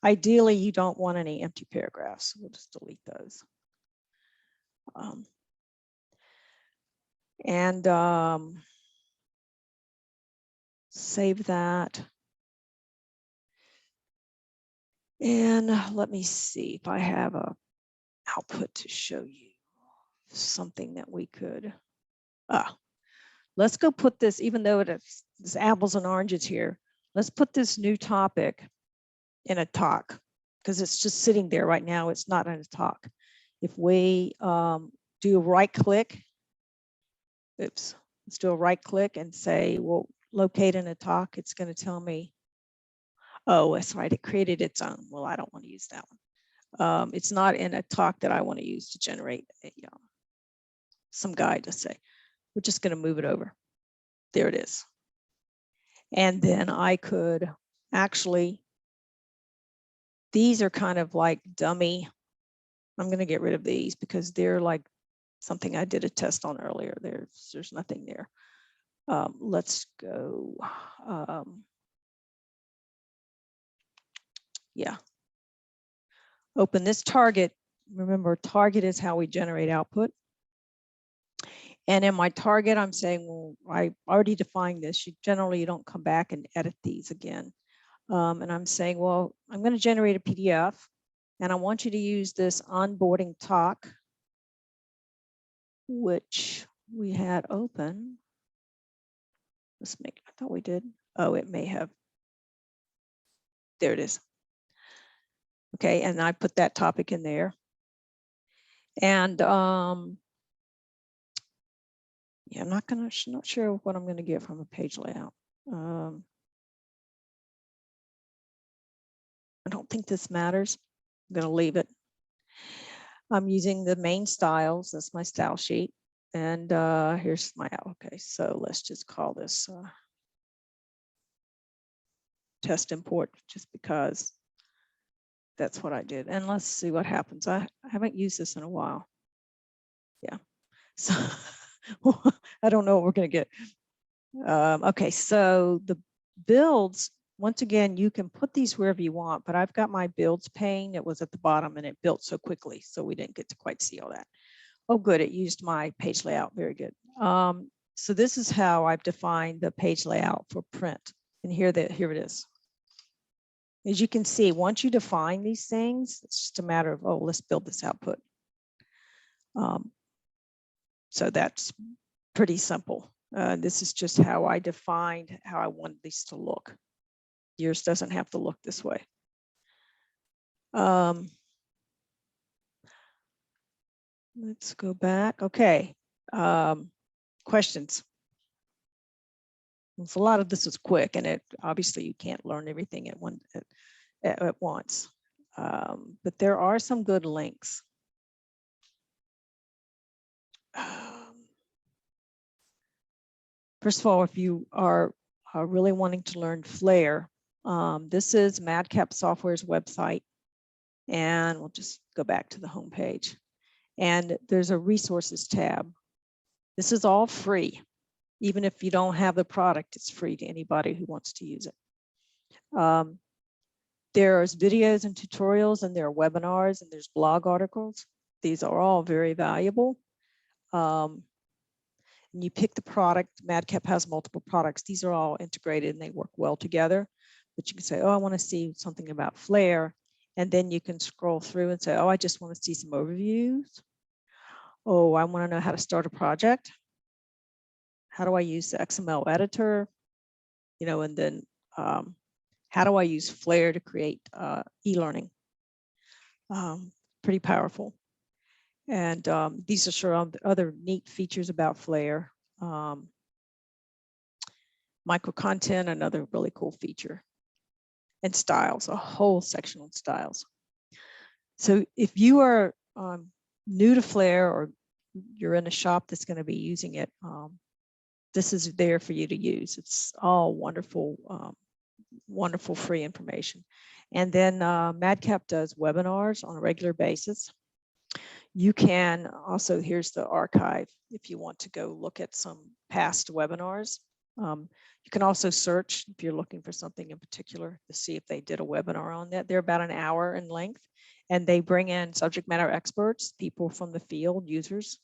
Ideally, you don't want any empty paragraphs. We'll just delete those. Save that. And let me see if I have a output to show you something that we could. Let's go put this, even though it's apples and oranges here, let's put this new topic in a talk because it's just sitting there right now. It's not in a talk. If we do a right click, let's do a right click and say, well, locate in a talk, it's going to tell me, oh, that's right, it created its own. Well, I don't want to use that one. It's not in a talk that I want to use to generate some guide to say. We're just going to move it over. There it is. And then I could actually, these are kind of like dummy. I'm going to get rid of these because they're like something I did a test on earlier. There's nothing there. Let's go. Yeah. Open this target. Remember, target is how we generate output. And in my target, I'm saying, well, I already defined this. You don't come back and edit these again. And I'm saying, well, I'm going to generate a PDF and I want you to use this onboarding talk, which we had open. Let's make, I thought we did. Oh, it may have. There it is. Okay, and I put that topic in there. And yeah, I'm not sure what I'm going to get from a page layout. I don't think this matters. I'm going to leave it. I'm using the main styles. That's my style sheet. And here's my, okay, so let's just call this test import just because that's what I did. And let's see what happens. I haven't used this in a while. Yeah, so I don't know what we're going to get. Okay, so the builds, once again, you can put these wherever you want, but I've got my builds pane. It was at the bottom and it built so quickly, so we didn't get to quite see all that. Oh, good, it used my page layout, very good. So this is how I've defined the page layout for print. And here it is. As you can see, once you define these things, it's just a matter of, oh, let's build this output. So that's pretty simple. This is just how I defined how I wanted these to look. Yours doesn't have to look this way. Let's go back. Okay. Questions? A lot of this is quick, and obviously you can't learn everything at once. But there are some good links. First of all, if you are really wanting to learn Flare, this is MadCap Software's website, and we'll just go back to the home page. And there's a resources tab. This is all free. Even if you don't have the product, it's free to anybody who wants to use it. There's videos and tutorials, and there are webinars, and there's blog articles. These are all very valuable. And you pick the product. MadCap has multiple products. These are all integrated and they work well together. But you can say, oh, I want to see something about Flare. And then you can scroll through and say, oh, I just want to see some overviews. Oh, I want to know how to start a project. How do I use the XML editor? And then how do I use Flare to create e-learning? Pretty powerful. And these are some other neat features about Flare. Micro content, another really cool feature. And styles, a whole section on styles. So if you are new to Flare, or you're in a shop that's going to be using it, this is there for you to use. It's all wonderful, wonderful free information. And then MadCap does webinars on a regular basis. You can also, here's the archive if you want to go look at some past webinars. You can also search if you're looking for something in particular to see if they did a webinar on that. They're about an hour in length, and they bring in subject matter experts, people from the field, users,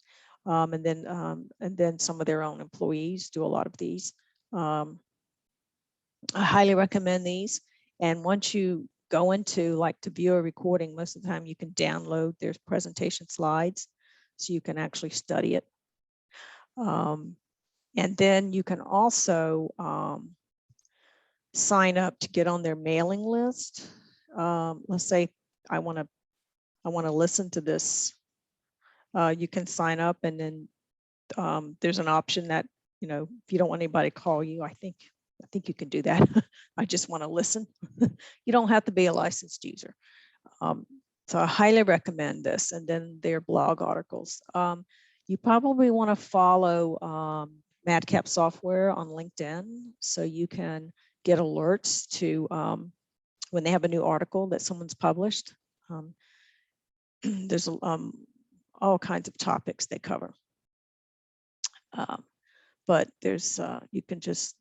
and then some of their own employees do a lot of these. I highly recommend these. And once you go into like to view a recording, most of the time you can download their presentation slides so you can actually study it. And then you can also sign up to get on their mailing list. Let's say I want to listen to this. You can sign up, and then there's an option that, you know, if you don't want anybody to call you, I think you can do that. I just want to listen. You don't have to be a licensed user. So I highly recommend this. And then their blog articles. You probably want to follow MadCap Software on LinkedIn, so you can get alerts to when they have a new article that someone's published. There's all kinds of topics they cover. But there's you can just,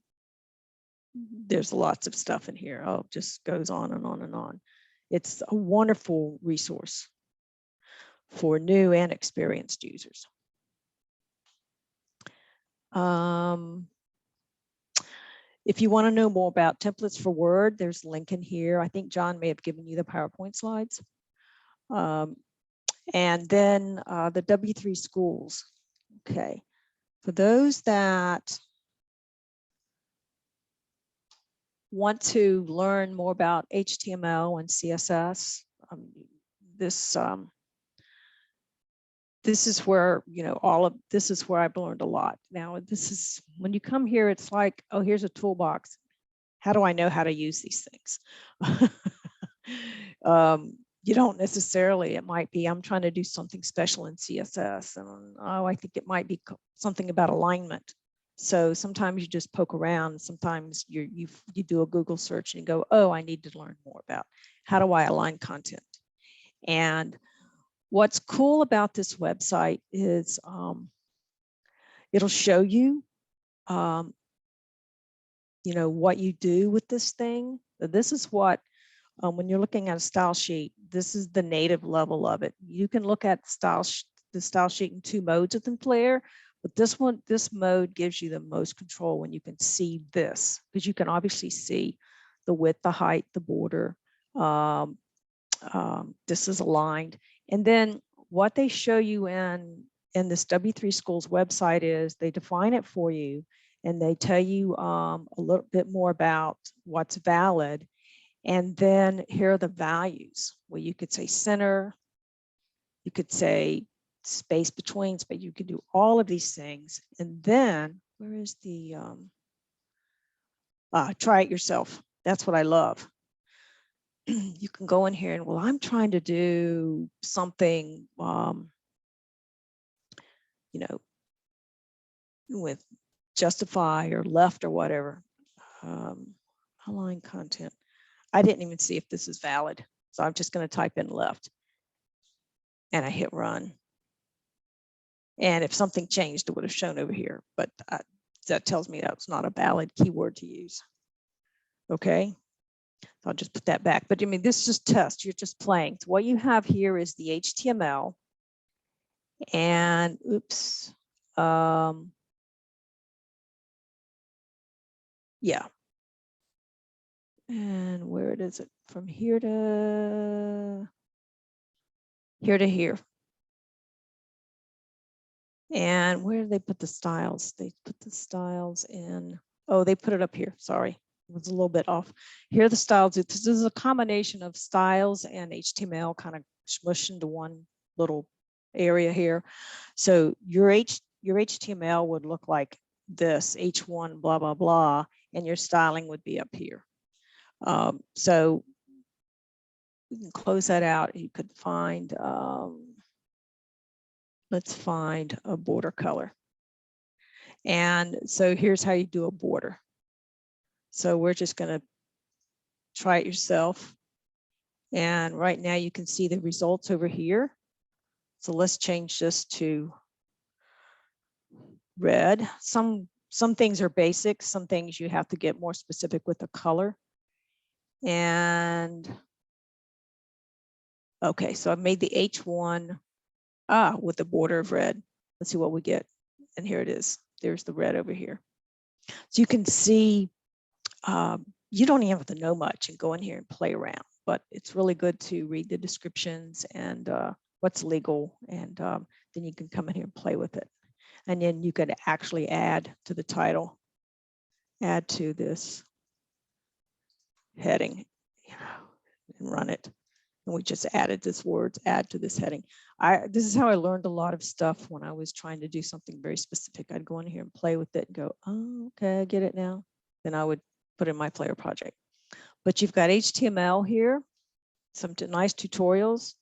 there's lots of stuff in here. Oh, it just goes on and on and on. It's a wonderful resource for new and experienced users. If you want to know more about templates for Word, there's a link in here. I think John may have given you the PowerPoint slides. And then the W3 schools. Okay, for those that want to learn more about HTML and CSS, this is where, you know, this is where I've learned a lot. Now, this is, when you come here, it's like, oh, here's a toolbox. How do I know how to use these things? You don't necessarily, it might be, I'm trying to do something special in CSS, and oh, I think it might be something about alignment. So sometimes you just poke around. Sometimes you do a Google search and you go, oh, I need to learn more about how do I align content. And what's cool about this website is it'll show you, you know, what you do with this thing. This is what, when you're looking at a style sheet, this is the native level of it. You can look at the style sheet in two modes within Flare, but this mode gives you the most control when you can see this, because you can obviously see the width, the height, the border. This is aligned. And then what they show you in this W3 Schools website is they define it for you, and they tell you a little bit more about what's valid. And then here are the values, where you could say center, you could say space between, but you could do all of these things. And then where is the try it yourself. That's what I love. You can go in here and, well, I'm trying to do something, you know, with justify or left or whatever. Align content. I didn't even see if this is valid. So I'm just going to type in left and I hit run. And if something changed, it would have shown over here, but that tells me that's not a valid keyword to use. Okay. So I'll just put that back. But I mean, this is just test. You're just playing. So what you have here is the HTML. And oops. Yeah. And where is it? From here to here. And where do they put the styles? They put the styles in. Oh, they put it up here. Sorry. It was a little bit off. Here are the styles. This is a combination of styles and HTML kind of smushed into one little area here. So your HTML would look like this, H1 blah, blah, blah, and your styling would be up here. So we can close that out. You could find, let's find a border color. And so here's how you do a border. So we're just going to try it yourself. And right now you can see the results over here. So let's change this to red. Some things are basic. Some things you have to get more specific with the color. And okay, so I've made the H1 with the border of red. Let's see what we get. And here it is. There's the red over here. So you can see, you don't even have to know much and go in here and play around, but it's really good to read the descriptions and what's legal, and then you can come in here and play with it. And then you could actually add to the title, add to this heading, and run it. And we just added this words, add to this heading. This is how I learned a lot of stuff when I was trying to do something very specific. I'd go in here and play with it and go, oh, okay, I get it now. Then I would put in my Flare project. But you've got HTML here, some nice tutorials,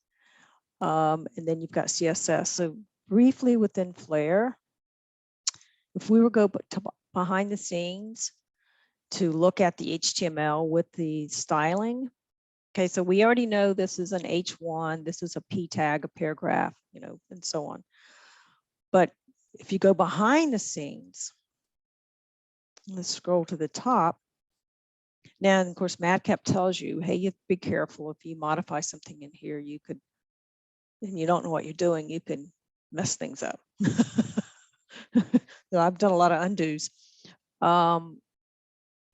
and then you've got CSS. So briefly within Flare, if we were go to behind the scenes to look at the HTML with the styling, okay, so we already know this is an H1, this is a P tag, a paragraph, you know, and so on. But if you go behind the scenes, let's scroll to the top. Now, of course, MadCap tells you, hey, you have to be careful. If you modify something in here, you could, and you don't know what you're doing, you can mess things up. So I've done a lot of undos.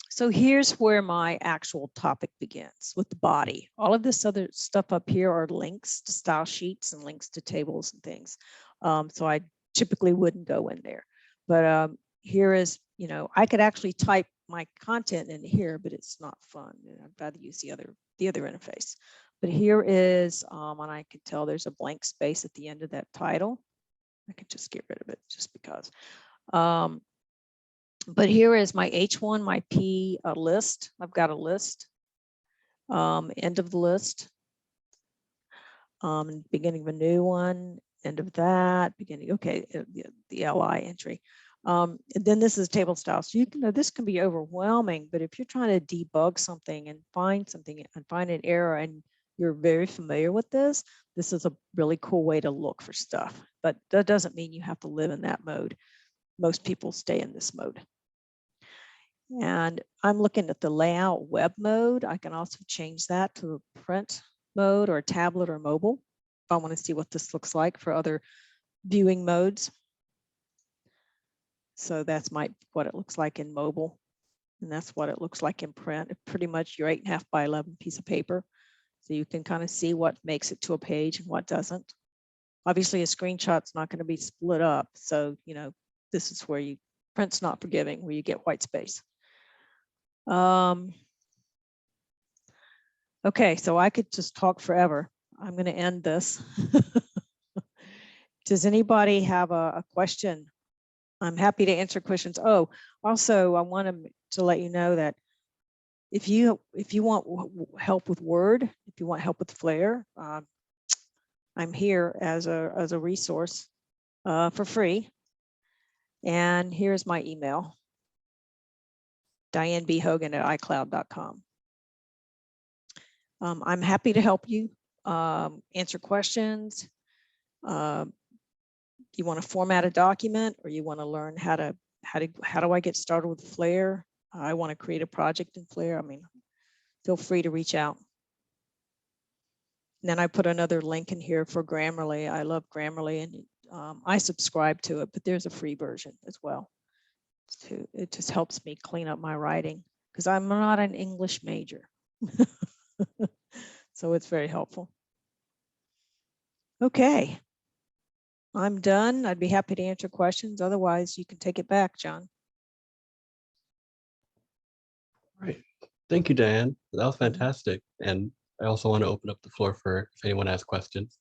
So here's where my actual topic begins, with the body. All of this other stuff up here are links to style sheets and links to tables and things. So I typically wouldn't go in there. But here is, you know, I could actually type my content in here, but it's not fun. I'd rather use the other interface. But here is, and I can tell there's a blank space at the end of that title. I could just get rid of it just because. But here is my H1, my P list. I've got a list, end of the list, beginning of a new one, end of that, beginning, okay, the LI entry. And then this is table style. So you can know this can be overwhelming, but if you're trying to debug something and find something and find an error and you're very familiar with this, this is a really cool way to look for stuff. But that doesn't mean you have to live in that mode. Most people stay in this mode. And I'm looking at the layout web mode. I can also change that to a print mode or a tablet or mobile if I want to see what this looks like for other viewing modes. So that's what it looks like in mobile. And that's what it looks like in print. Pretty much your 8.5 by 11 piece of paper. So you can kind of see what makes it to a page and what doesn't. Obviously a screenshot's not going to be split up. So, you know, this is where print's not forgiving, where you get white space. Okay, so I could just talk forever. I'm going to end this. Does anybody have a question? I'm happy to answer questions. Oh, also, I want to let you know that if you want help with Word, if you want help with Flare, I'm here as a resource for free. And here's my email, dianebhogan@icloud.com. I'm happy to help you answer questions. You want to format a document, or you want to learn how do I get started with Flare? I want to create a project in Flare. I mean, feel free to reach out. And then I put another link in here for Grammarly. I love Grammarly, and I subscribe to it, but there's a free version as well. It just helps me clean up my writing because I'm not an English major. So it's very helpful. Okay, I'm done. I'd be happy to answer questions. Otherwise, you can take it back, John. All right. Thank you, Diane. That was fantastic. And I also want to open up the floor for if anyone has questions.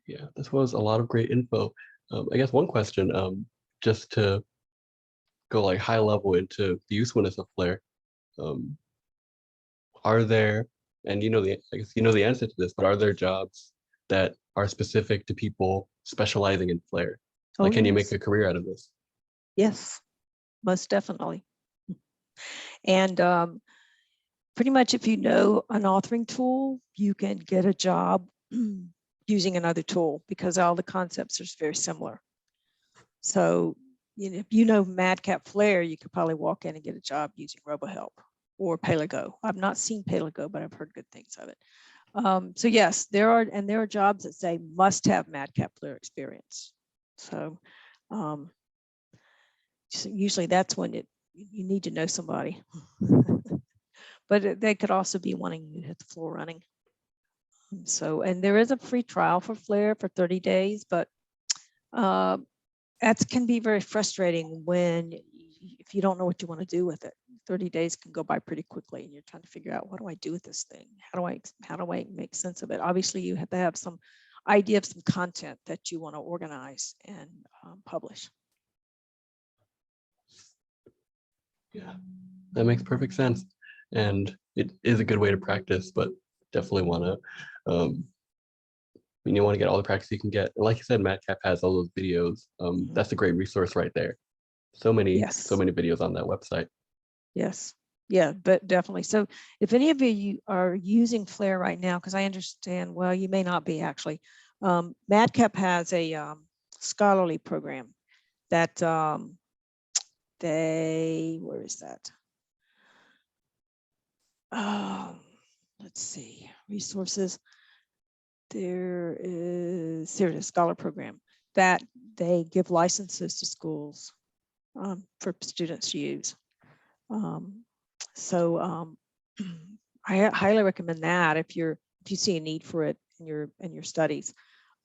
Yeah, this was a lot of great info. I guess one question, just to go like high level into the usefulness of Flare, um, are there, and I guess you know the answer to this, but are there jobs that are specific to people specializing in Flare? Oh, Like, can you make yes. a career out of this? Yes, most definitely. And pretty much if you know an authoring tool, you can get a job using another tool because all the concepts are very similar. So if you know MadCap Flare, you could probably walk in and get a job using RoboHelp or Pelago. I've not seen Pelago, but I've heard good things of it. So yes, there are jobs that say must have MadCap Flare experience. So usually that's when you need to know somebody. But they could also be wanting you to hit the floor running. So, and there is a free trial for Flare for 30 days, but that can be very frustrating if you don't know what you want to do with it. 30 days can go by pretty quickly and you're trying to figure out, what do I do with this thing? How do I make sense of it? Obviously you have to have some idea of some content that you want to organize and publish. Yeah, that makes perfect sense. And it is a good way to practice, but definitely want to, you want to get all the practice you can get. And like you said, MadCap has all those videos. That's a great resource right there. So many Yes. videos on that website. Yes. Yeah, but definitely. So if any of you are using Flare right now, because I understand, well, you may not be actually. MadCap has a scholarly program that where is that? Let's see, resources. Here it is, scholar program that they give licenses to schools for students to use. So I highly recommend that if you see a need for it in your studies.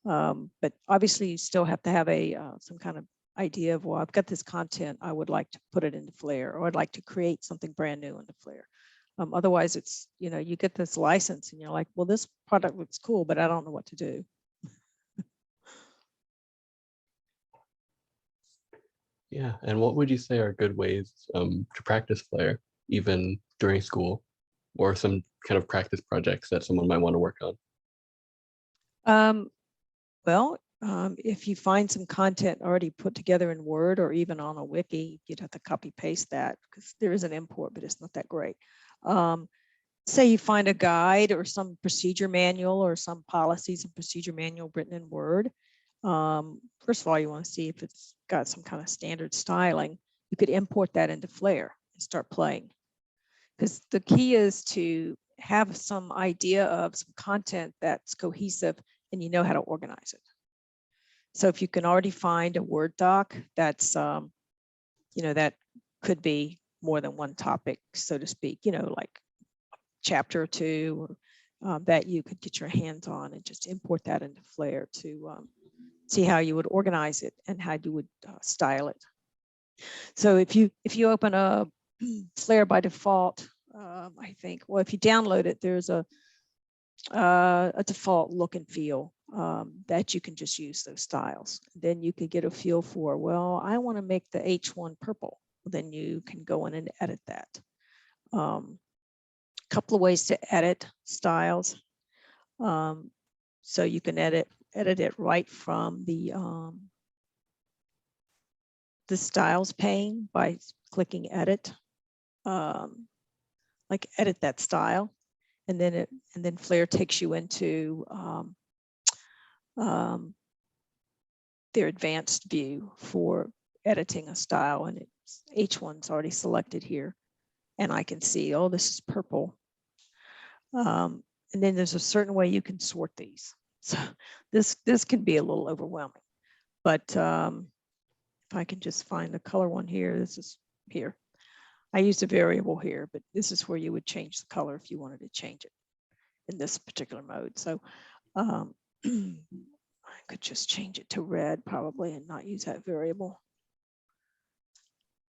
But obviously you still have to have some kind of idea of, well, I've got this content, I would like to put it into Flare, or I'd like to create something brand new into Flare. Otherwise it's, you get this license and you're like, well, this product looks cool, but I don't know what to do. Yeah, and what would you say are good ways to practice Flare, even during school, or some kind of practice projects that someone might want to work on? Well, if you find some content already put together in Word or even on a wiki, you'd have to copy paste that because there is an import, but it's not that great. Say you find a guide or some procedure manual or some policies and procedure manual written in Word. First of all, you want to see if it's got some kind of standard styling. You could import that into Flare and start playing. Because the key is to have some idea of some content that's cohesive and you know how to organize it. So if you can already find a Word doc that's, that could be more than one topic, so to speak, like chapter or two, that you could get your hands on and just import that into Flare to see how you would organize it and how you would style it. So if you open a Flare by default, I think, well, if you download it, there's a default look and feel that you can just use those styles. Then you could get a feel for, well, I want to make the H1 purple. Then you can go in and edit that. Couple of ways to edit styles. So you can edit it right from the styles pane by clicking edit, like edit that style, and then Flare takes you into their advanced view for editing a style, and H1's already selected here, and I can see, oh, this is purple. And then there's a certain way you can sort these. So this can be a little overwhelming, but if I can just find the color one here, this is here. I used a variable here, but this is where you would change the color if you wanted to change it in this particular mode. So I could just change it to red probably and not use that variable.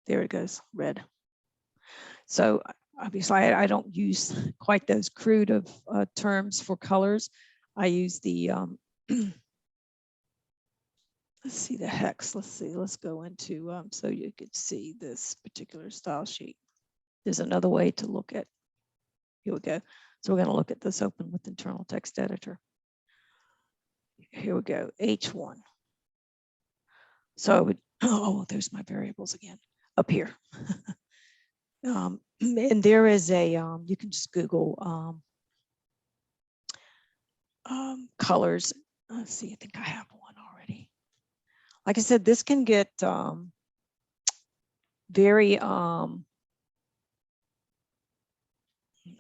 There it goes, red. So obviously I don't use quite those crude of terms for colors. I use the let's see the hex. Let's see. Let's go into so you could see this particular style sheet. There's another way to look at. Here we go. So we're going to look at this open with internal text editor. Here we go. H1. So I would, oh, there's my variables again up here. And there is a, you can just Google colors. Let's see, I think I have one already. Like I said, this can get very, let's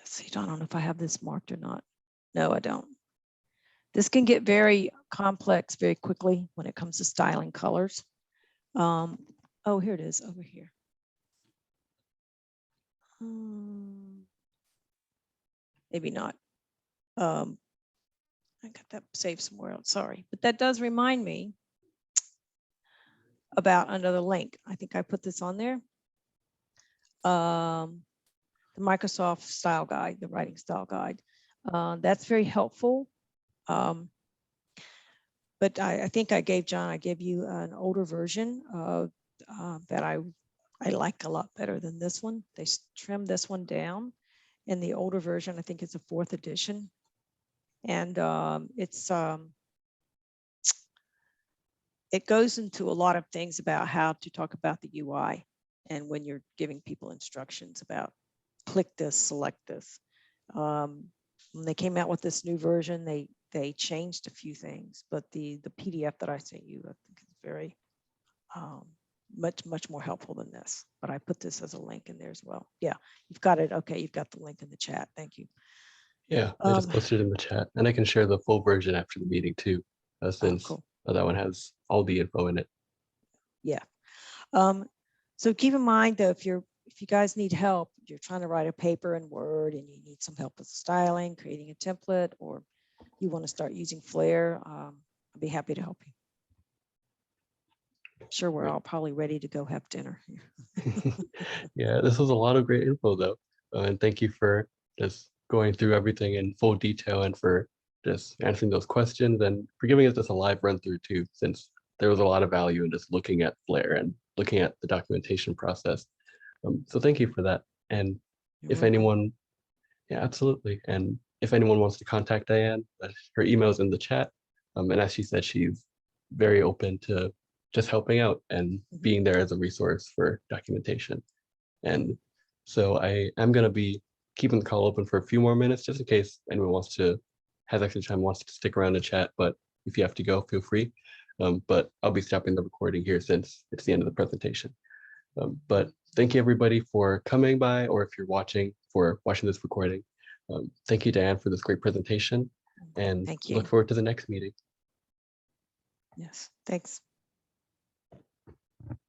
see, I don't know if I have this marked or not. No, I don't. This can get very complex very quickly when it comes to styling colors. Oh, here it is over here. Maybe not. I got that saved somewhere else, sorry. But that does remind me about another link. I think I put this on there. The Microsoft Style Guide, the Writing Style Guide. That's very helpful. But I think I gave John, I gave you an older version that I like a lot better than this one. They trimmed this one down. And the older version, I think it's a 4th edition. And it goes into a lot of things about how to talk about the UI and when you're giving people instructions about click this, select this. When they came out with this new version, they changed a few things, but the PDF that I sent you, I think is very much more helpful than this. But I put this as a link in there as well. Yeah, you've got it. Okay, you've got the link in the chat. Thank you. Yeah, I just posted it in the chat, and I can share the full version after the meeting too, since cool. That one has all the info in it. Yeah. So keep in mind though, if you guys need help, you're trying to write a paper in Word and you need some help with styling, creating a template, or you want to start using Flare, I'll be happy to help you. Sure, we're all probably ready to go have dinner. Yeah, this was a lot of great info though. And thank you for just going through everything in full detail and for just answering those questions and for giving us just a live run through too, since there was a lot of value in just looking at Flare and looking at the documentation process. So thank you for that. And You're if welcome. anyone, yeah, absolutely. And if anyone wants to contact Diane, her email is in the chat. And as she said, she's very open to just helping out and being there as a resource for documentation. And so I am going to be keeping the call open for a few more minutes, just in case anyone has extra time, wants to stick around and chat. But if you have to go, feel free. But I'll be stopping the recording here since it's the end of the presentation. But thank you everybody for coming by, or if you're watching this recording. Thank you, Diane, for this great presentation, and Thank you. look forward to the next meeting. Yes, thanks.